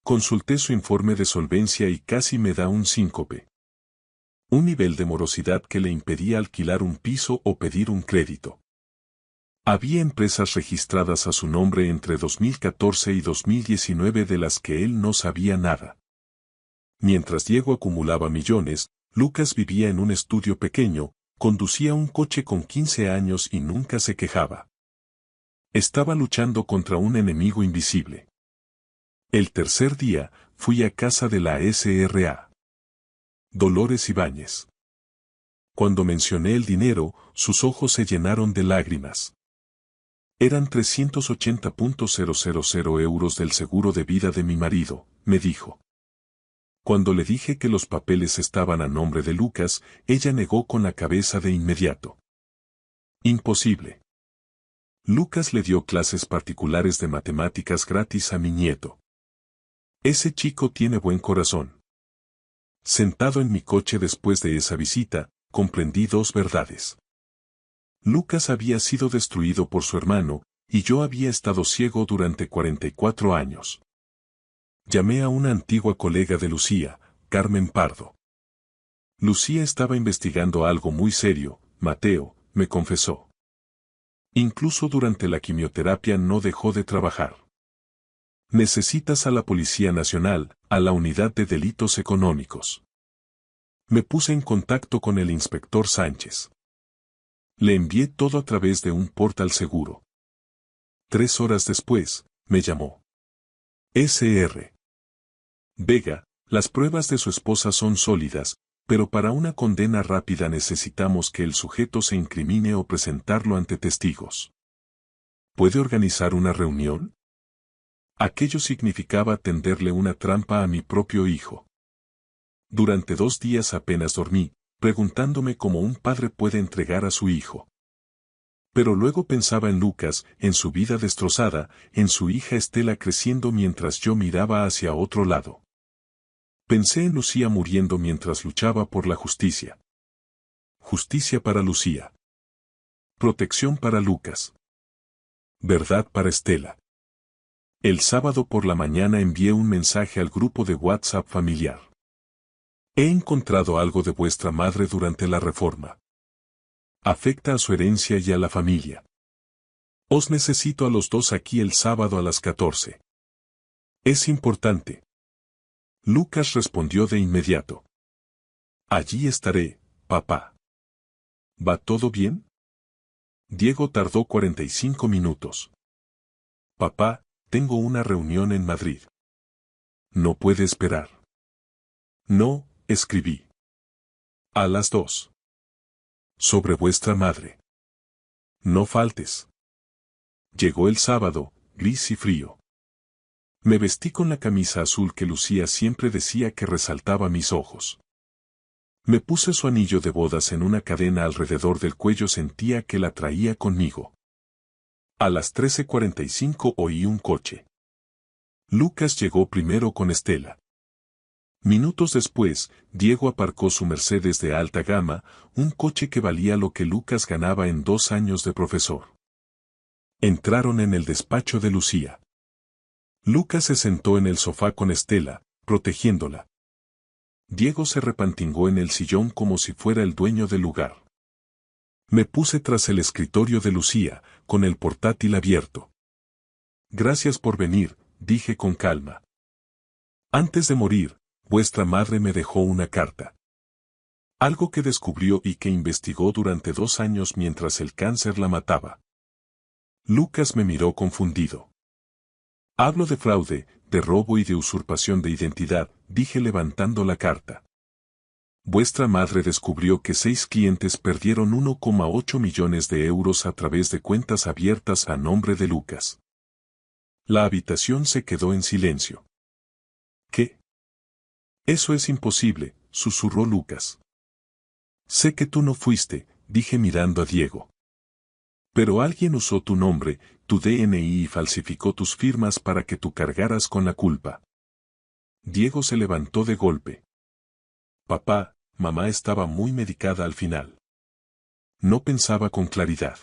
Consulté su informe de solvencia y casi me da un síncope. Un nivel de morosidad que le impedía alquilar un piso o pedir un crédito. Había empresas registradas a su nombre entre 2014 y 2019 de las que él no sabía nada. Mientras Diego acumulaba millones, Lucas vivía en un estudio pequeño, conducía un coche con 15 años y nunca se quejaba. Estaba luchando contra un enemigo invisible. El tercer día, fui a casa de la S.R.A. Dolores Ibáñez. Cuando mencioné el dinero, sus ojos se llenaron de lágrimas. Eran 380.000 euros del seguro de vida de mi marido, me dijo. Cuando le dije que los papeles estaban a nombre de Lucas, ella negó con la cabeza de inmediato. Imposible. Lucas le dio clases particulares de matemáticas gratis a mi nieto. Ese chico tiene buen corazón. Sentado en mi coche después de esa visita, comprendí 2 verdades. Lucas había sido destruido por su hermano, y yo había estado ciego durante 44 años. Llamé a una antigua colega de Lucía, Carmen Pardo. Lucía estaba investigando algo muy serio, Mateo, me confesó. Incluso durante la quimioterapia no dejó de trabajar. Necesitas a la Policía Nacional, a la Unidad de Delitos Económicos. Me puse en contacto con el inspector Sánchez. Le envié todo a través de un portal seguro. 3 horas después, me llamó. S.R. Vega, las pruebas de su esposa son sólidas, Pero para una condena rápida necesitamos que el sujeto se incrimine o presentarlo ante testigos. ¿Puede organizar una reunión? Aquello significaba tenderle una trampa a mi propio hijo. Durante 2 días apenas dormí, preguntándome cómo un padre puede entregar a su hijo. Pero luego pensaba en Lucas, en su vida destrozada, en su hija Estela creciendo mientras yo miraba hacia otro lado. Pensé en Lucía muriendo mientras luchaba por la justicia. Justicia para Lucía. Protección para Lucas. Verdad para Estela. El sábado por la mañana envié un mensaje al grupo de WhatsApp familiar. He encontrado algo de vuestra madre durante la reforma. Afecta a su herencia y a la familia. Os necesito a los dos aquí el sábado a las 14. Es importante. Lucas respondió de inmediato. Allí estaré, papá. ¿Va todo bien? Diego tardó 45 minutos. Papá, tengo una reunión en Madrid. No puede esperar. No, escribí. A las 2. Sobre vuestra madre. No faltes. Llegó el sábado, gris y frío. Me vestí con la camisa azul que Lucía siempre decía que resaltaba mis ojos. Me puse su anillo de bodas en una cadena alrededor del cuello, sentía que la traía conmigo. A las 13:45 oí un coche. Lucas llegó primero con Estela. Minutos después, Diego aparcó su Mercedes de alta gama, un coche que valía lo que Lucas ganaba en 2 años de profesor. Entraron en el despacho de Lucía. Lucas se sentó en el sofá con Estela, protegiéndola. Diego se repantingó en el sillón como si fuera el dueño del lugar. Me puse tras el escritorio de Lucía, con el portátil abierto. Gracias por venir, dije con calma. Antes de morir, vuestra madre me dejó una carta. Algo que descubrió y que investigó durante 2 años mientras el cáncer la mataba. Lucas me miró confundido. Hablo de fraude, de robo y de usurpación de identidad, dije levantando la carta. Vuestra madre descubrió que 6 clientes perdieron 1,8 millones de euros a través de cuentas abiertas a nombre de Lucas. La habitación se quedó en silencio. ¿Qué? Eso es imposible, susurró Lucas. Sé que tú no fuiste, dije mirando a Diego. Pero alguien usó tu nombre, tu DNI y falsificó tus firmas para que tú cargaras con la culpa. Diego se levantó de golpe. Papá, mamá estaba muy medicada al final. No pensaba con claridad.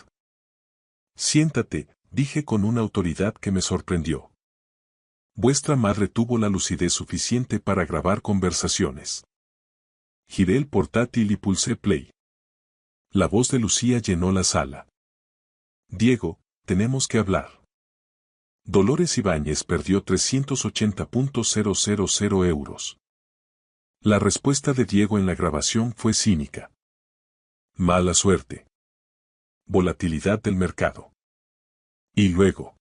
Siéntate, dije con una autoridad que me sorprendió. Vuestra madre tuvo la lucidez suficiente para grabar conversaciones. Giré el portátil y pulsé play. La voz de Lucía llenó la sala. Diego, tenemos que hablar. Dolores Ibáñez perdió 380.000 euros. La respuesta de Diego en la grabación fue cínica. Mala suerte. Volatilidad del mercado. Y luego.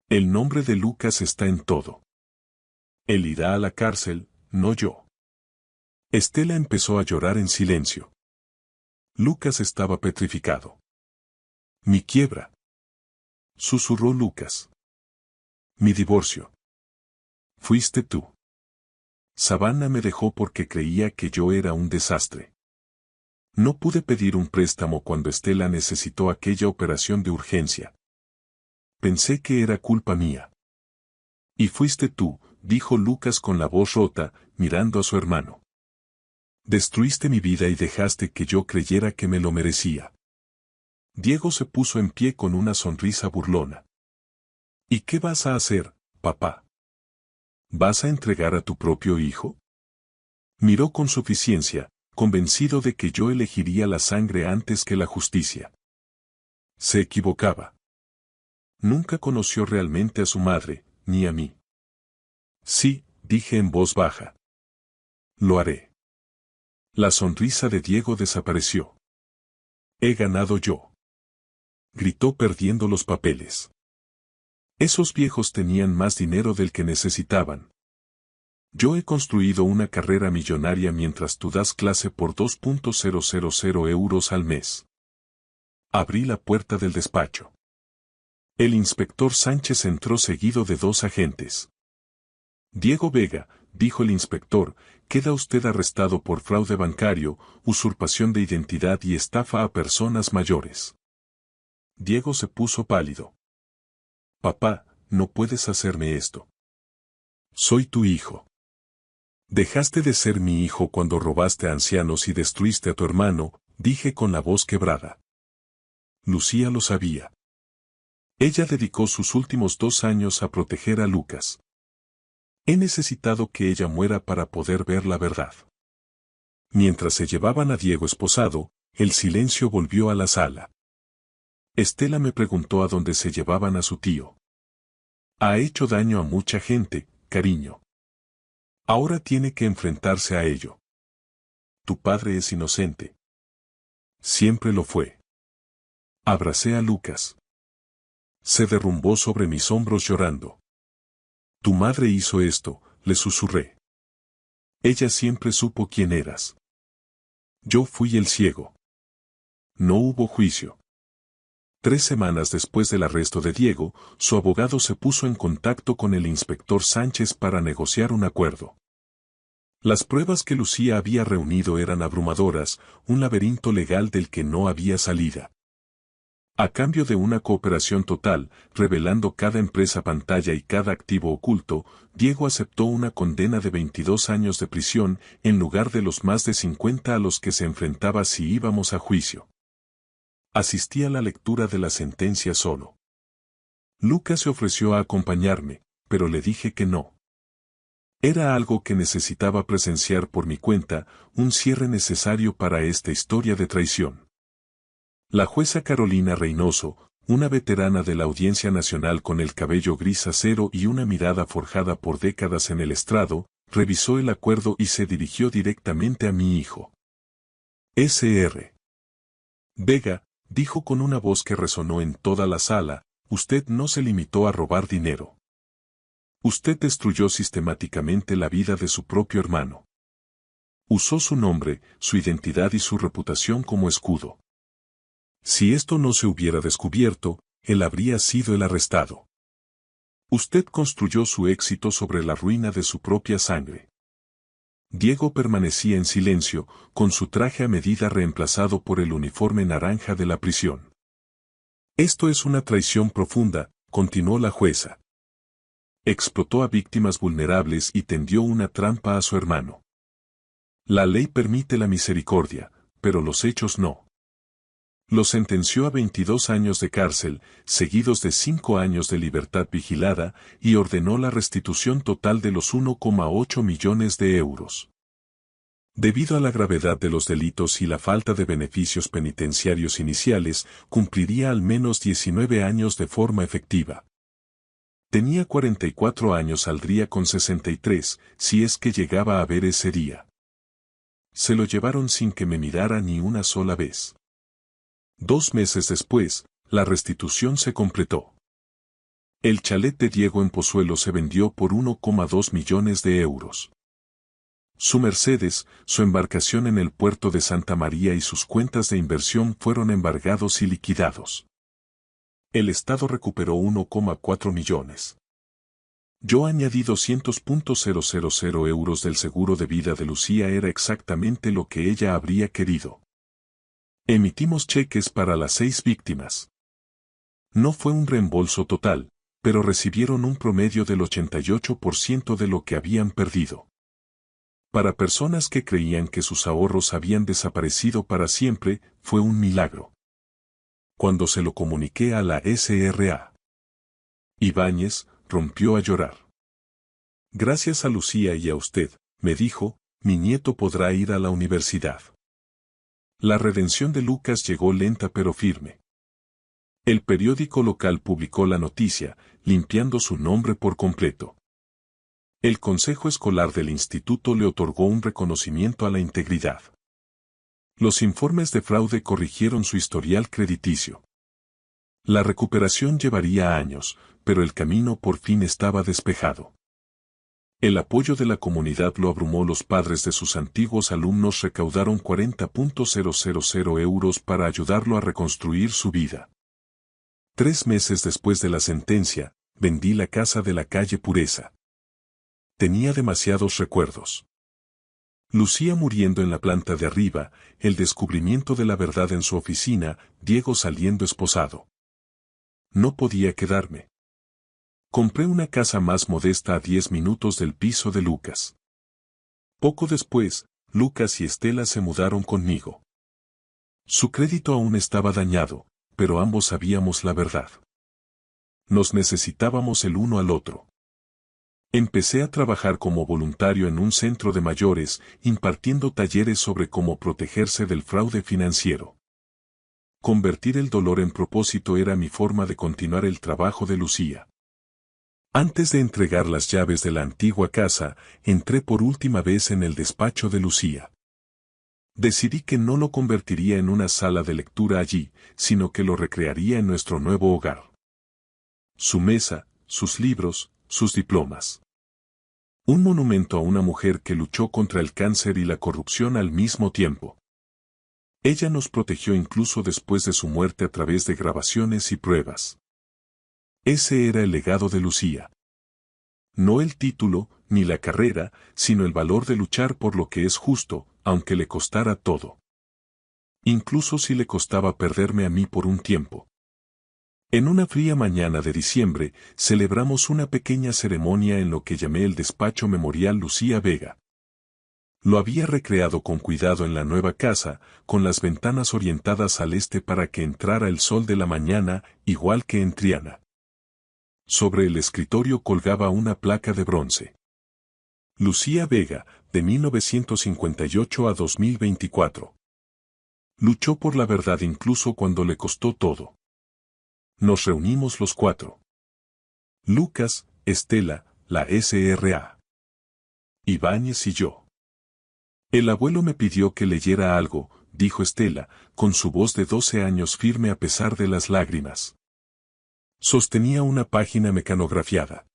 El nombre de Lucas está en todo. Él irá a la cárcel, no yo. Estela empezó a llorar en silencio. Lucas estaba petrificado. Mi quiebra. Susurró Lucas. Mi divorcio. Fuiste tú. Savannah me dejó porque creía que yo era un desastre. No pude pedir un préstamo cuando Estela necesitó aquella operación de urgencia. Pensé que era culpa mía. Y fuiste tú, dijo Lucas con la voz rota, mirando a su hermano. Destruiste mi vida y dejaste que yo creyera que me lo merecía. Diego se puso en pie con una sonrisa burlona. ¿Y qué vas a hacer, papá? ¿Vas a entregar a tu propio hijo? Miró con suficiencia, convencido de que yo elegiría la sangre antes que la justicia. Se equivocaba. Nunca conoció realmente a su madre, ni a mí. Sí, dije en voz baja. Lo haré. La sonrisa de Diego desapareció. He ganado yo. Gritó perdiendo los papeles. Esos viejos tenían más dinero del que necesitaban. Yo he construido una carrera millonaria mientras tú das clase por 2.000 euros al mes. Abrí la puerta del despacho. El inspector Sánchez entró seguido de 2 agentes. Diego Vega, dijo el inspector, queda usted arrestado por fraude bancario, usurpación de identidad y estafa a personas mayores. Diego se puso pálido. Papá, no puedes hacerme esto. Soy tu hijo. Dejaste de ser mi hijo cuando robaste a ancianos y destruiste a tu hermano, dije con la voz quebrada. Lucía lo sabía. Ella dedicó sus últimos 2 años a proteger a Lucas. He necesitado que ella muera para poder ver la verdad. Mientras se llevaban a Diego esposado, el silencio volvió a la sala. Estela me preguntó a dónde se llevaban a su tío. Ha hecho daño a mucha gente, cariño. Ahora tiene que enfrentarse a ello. Tu padre es inocente. Siempre lo fue. Abracé a Lucas. Se derrumbó sobre mis hombros llorando. Tu madre hizo esto, le susurré. Ella siempre supo quién eras. Yo fui el ciego. No hubo juicio. 3 semanas después del arresto de Diego, su abogado se puso en contacto con el inspector Sánchez para negociar un acuerdo. Las pruebas que Lucía había reunido eran abrumadoras, un laberinto legal del que no había salida. A cambio de una cooperación total, revelando cada empresa pantalla y cada activo oculto, Diego aceptó una condena de 22 años de prisión en lugar de los más de 50 a los que se enfrentaba si íbamos a juicio. Asistí a la lectura de la sentencia solo. Lucas se ofreció a acompañarme, pero le dije que no. Era algo que necesitaba presenciar por mi cuenta, un cierre necesario para esta historia de traición. La jueza Carolina Reynoso, una veterana de la Audiencia Nacional con el cabello gris acero y una mirada forjada por décadas en el estrado, revisó el acuerdo y se dirigió directamente a mi hijo. Sr. Vega, dijo con una voz que resonó en toda la sala, usted no se limitó a robar dinero. Usted destruyó sistemáticamente la vida de su propio hermano. Usó su nombre, su identidad y su reputación como escudo. Si esto no se hubiera descubierto, él habría sido el arrestado. Usted construyó su éxito sobre la ruina de su propia sangre. Diego permanecía en silencio, con su traje a medida reemplazado por el uniforme naranja de la prisión. Esto es una traición profunda, continuó la jueza. Explotó a víctimas vulnerables y tendió una trampa a su hermano. La ley permite la misericordia, pero los hechos no. Lo sentenció a 22 años de cárcel, seguidos de 5 años de libertad vigilada, y ordenó la restitución total de los 1,8 millones de euros. Debido a la gravedad de los delitos y la falta de beneficios penitenciarios iniciales, cumpliría al menos 19 años de forma efectiva. Tenía 44 años, saldría con 63, si es que llegaba a ver ese día. Se lo llevaron sin que me mirara ni una sola vez. 2 meses después, la restitución se completó. El chalet de Diego en Pozuelo se vendió por 1,2 millones de euros. Su Mercedes, su embarcación en el puerto de Santa María y sus cuentas de inversión fueron embargados y liquidados. El Estado recuperó 1,4 millones. Yo añadí 200.000 euros del seguro de vida de Lucía, era exactamente lo que ella habría querido. Emitimos cheques para las 6 víctimas. No fue un reembolso total, pero recibieron un promedio del 88% de lo que habían perdido. Para personas que creían que sus ahorros habían desaparecido para siempre, fue un milagro. Cuando se lo comuniqué a la SRA, Ibáñez rompió a llorar. Gracias a Lucía y a usted, me dijo, mi nieto podrá ir a la universidad. La redención de Lucas llegó lenta pero firme. El periódico local publicó la noticia, limpiando su nombre por completo. El consejo escolar del instituto le otorgó un reconocimiento a la integridad. Los informes de fraude corrigieron su historial crediticio. La recuperación llevaría años, pero el camino por fin estaba despejado. El apoyo de la comunidad lo abrumó. Los padres de sus antiguos alumnos recaudaron 40.000 euros para ayudarlo a reconstruir su vida. 3 meses después de la sentencia, vendí la casa de la calle Pureza. Tenía demasiados recuerdos. Lucía muriendo en la planta de arriba, el descubrimiento de la verdad en su oficina, Diego saliendo esposado. No podía quedarme. Compré una casa más modesta a 10 minutos del piso de Lucas. Poco después, Lucas y Estela se mudaron conmigo. Su crédito aún estaba dañado, pero ambos sabíamos la verdad. Nos necesitábamos el uno al otro. Empecé a trabajar como voluntario en un centro de mayores, impartiendo talleres sobre cómo protegerse del fraude financiero. Convertir el dolor en propósito era mi forma de continuar el trabajo de Lucía. Antes de entregar las llaves de la antigua casa, entré por última vez en el despacho de Lucía. Decidí que no lo convertiría en una sala de lectura allí, sino que lo recrearía en nuestro nuevo hogar. Su mesa, sus libros, sus diplomas. Un monumento a una mujer que luchó contra el cáncer y la corrupción al mismo tiempo. Ella nos protegió incluso después de su muerte a través de grabaciones y pruebas. Ese era el legado de Lucía. No el título, ni la carrera, sino el valor de luchar por lo que es justo, aunque le costara todo. Incluso si le costaba perderme a mí por un tiempo. En una fría mañana de diciembre, celebramos una pequeña ceremonia en lo que llamé el despacho memorial Lucía Vega. Lo había recreado con cuidado en la nueva casa, con las ventanas orientadas al este para que entrara el sol de la mañana, igual que en Triana. Sobre el escritorio colgaba una placa de bronce. Lucía Vega, de 1958 a 2024. Luchó por la verdad incluso cuando le costó todo. Nos reunimos los 4. Lucas, Estela, la S.R.A. Ibáñez y yo. El abuelo me pidió que leyera algo, dijo Estela, con su voz de 12 años firme a pesar de las lágrimas. Sostenía una página mecanografiada.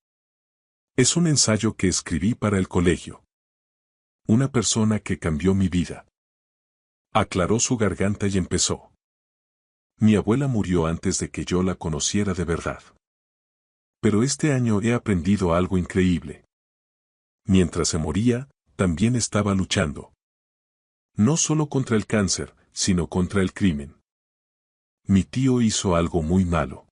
Es un ensayo que escribí para el colegio. Una persona que cambió mi vida. Aclaró su garganta y empezó. Mi abuela murió antes de que yo la conociera de verdad. Pero este año he aprendido algo increíble. Mientras se moría, también estaba luchando. No solo contra el cáncer, sino contra el crimen. Mi tío hizo algo muy malo.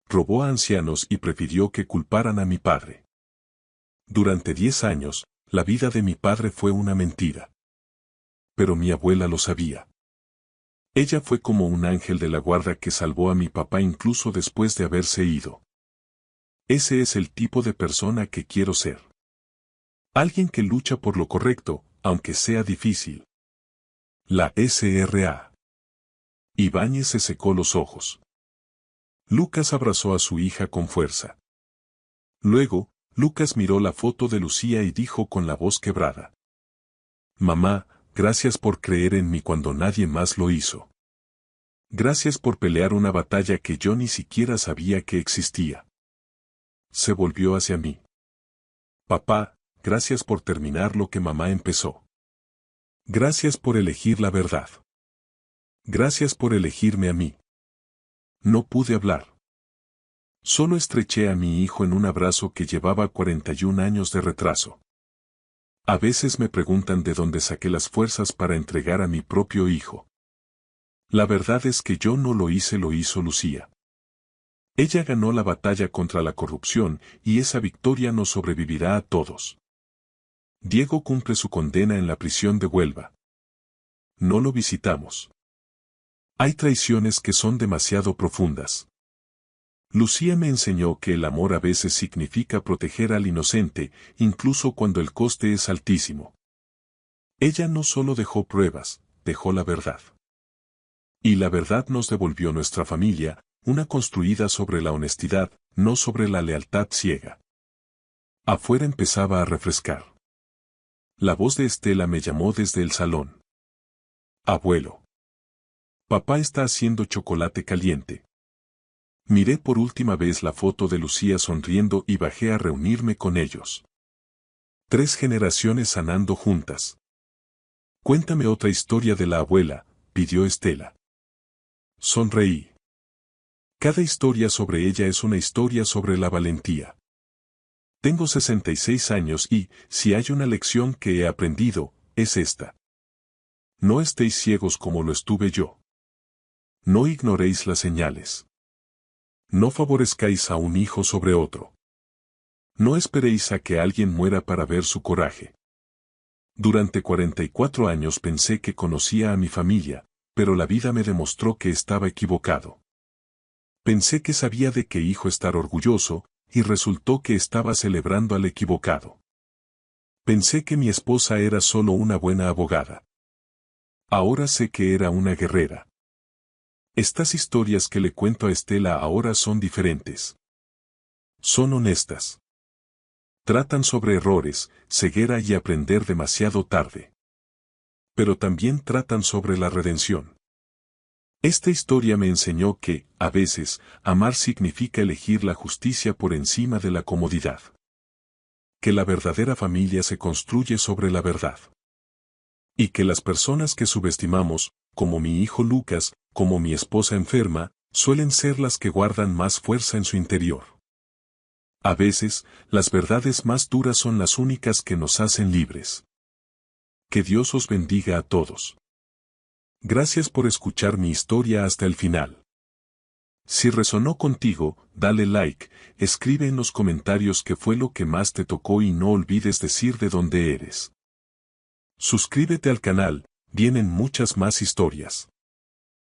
Robó a ancianos y prefirió que culparan a mi padre. Durante 10 años, la vida de mi padre fue una mentira. Pero mi abuela lo sabía. Ella fue como un ángel de la guarda que salvó a mi papá incluso después de haberse ido. Ese es el tipo de persona que quiero ser. Alguien que lucha por lo correcto, aunque sea difícil. La S.R.A. Ibáñez se secó los ojos. Lucas abrazó a su hija con fuerza. Luego, Lucas miró la foto de Lucía y dijo con la voz quebrada. Mamá, gracias por creer en mí cuando nadie más lo hizo. Gracias por pelear una batalla que yo ni siquiera sabía que existía. Se volvió hacia mí. Papá, gracias por terminar lo que mamá empezó. Gracias por elegir la verdad. Gracias por elegirme a mí. No pude hablar. Solo estreché a mi hijo en un abrazo que llevaba 41 años de retraso. A veces me preguntan de dónde saqué las fuerzas para entregar a mi propio hijo. La verdad es que yo no lo hice, lo hizo Lucía. Ella ganó la batalla contra la corrupción y esa victoria nos sobrevivirá a todos. Diego cumple su condena en la prisión de Huelva. No lo visitamos. Hay traiciones que son demasiado profundas. Lucía me enseñó que el amor a veces significa proteger al inocente, incluso cuando el coste es altísimo. Ella no solo dejó pruebas, dejó la verdad. Y la verdad nos devolvió nuestra familia, una construida sobre la honestidad, no sobre la lealtad ciega. Afuera empezaba a refrescar. La voz de Estela me llamó desde el salón. Abuelo. Papá está haciendo chocolate caliente. Miré por última vez la foto de Lucía sonriendo y bajé a reunirme con ellos. 3 generaciones sanando juntas. Cuéntame otra historia de la abuela, pidió Estela. Sonreí. Cada historia sobre ella es una historia sobre la valentía. Tengo 66 años y, si hay una lección que he aprendido, es esta. No estéis ciegos como lo estuve yo. No ignoréis las señales. No favorezcáis a un hijo sobre otro. No esperéis a que alguien muera para ver su coraje. Durante 44 años pensé que conocía a mi familia, pero la vida me demostró que estaba equivocado. Pensé que sabía de qué hijo estar orgulloso, y resultó que estaba celebrando al equivocado. Pensé que mi esposa era solo una buena abogada. Ahora sé que era una guerrera. Estas historias que le cuento a Estela ahora son diferentes. Son honestas. Tratan sobre errores, ceguera y aprender demasiado tarde. Pero también tratan sobre la redención. Esta historia me enseñó que, a veces, amar significa elegir la justicia por encima de la comodidad. Que la verdadera familia se construye sobre la verdad. Y que las personas que subestimamos, como mi hijo Lucas, como mi esposa enferma, suelen ser las que guardan más fuerza en su interior. A veces, las verdades más duras son las únicas que nos hacen libres. Que Dios os bendiga a todos. Gracias por escuchar mi historia hasta el final. Si resonó contigo, dale like, escribe en los comentarios qué fue lo que más te tocó y no olvides decir de dónde eres. Suscríbete al canal, vienen muchas más historias.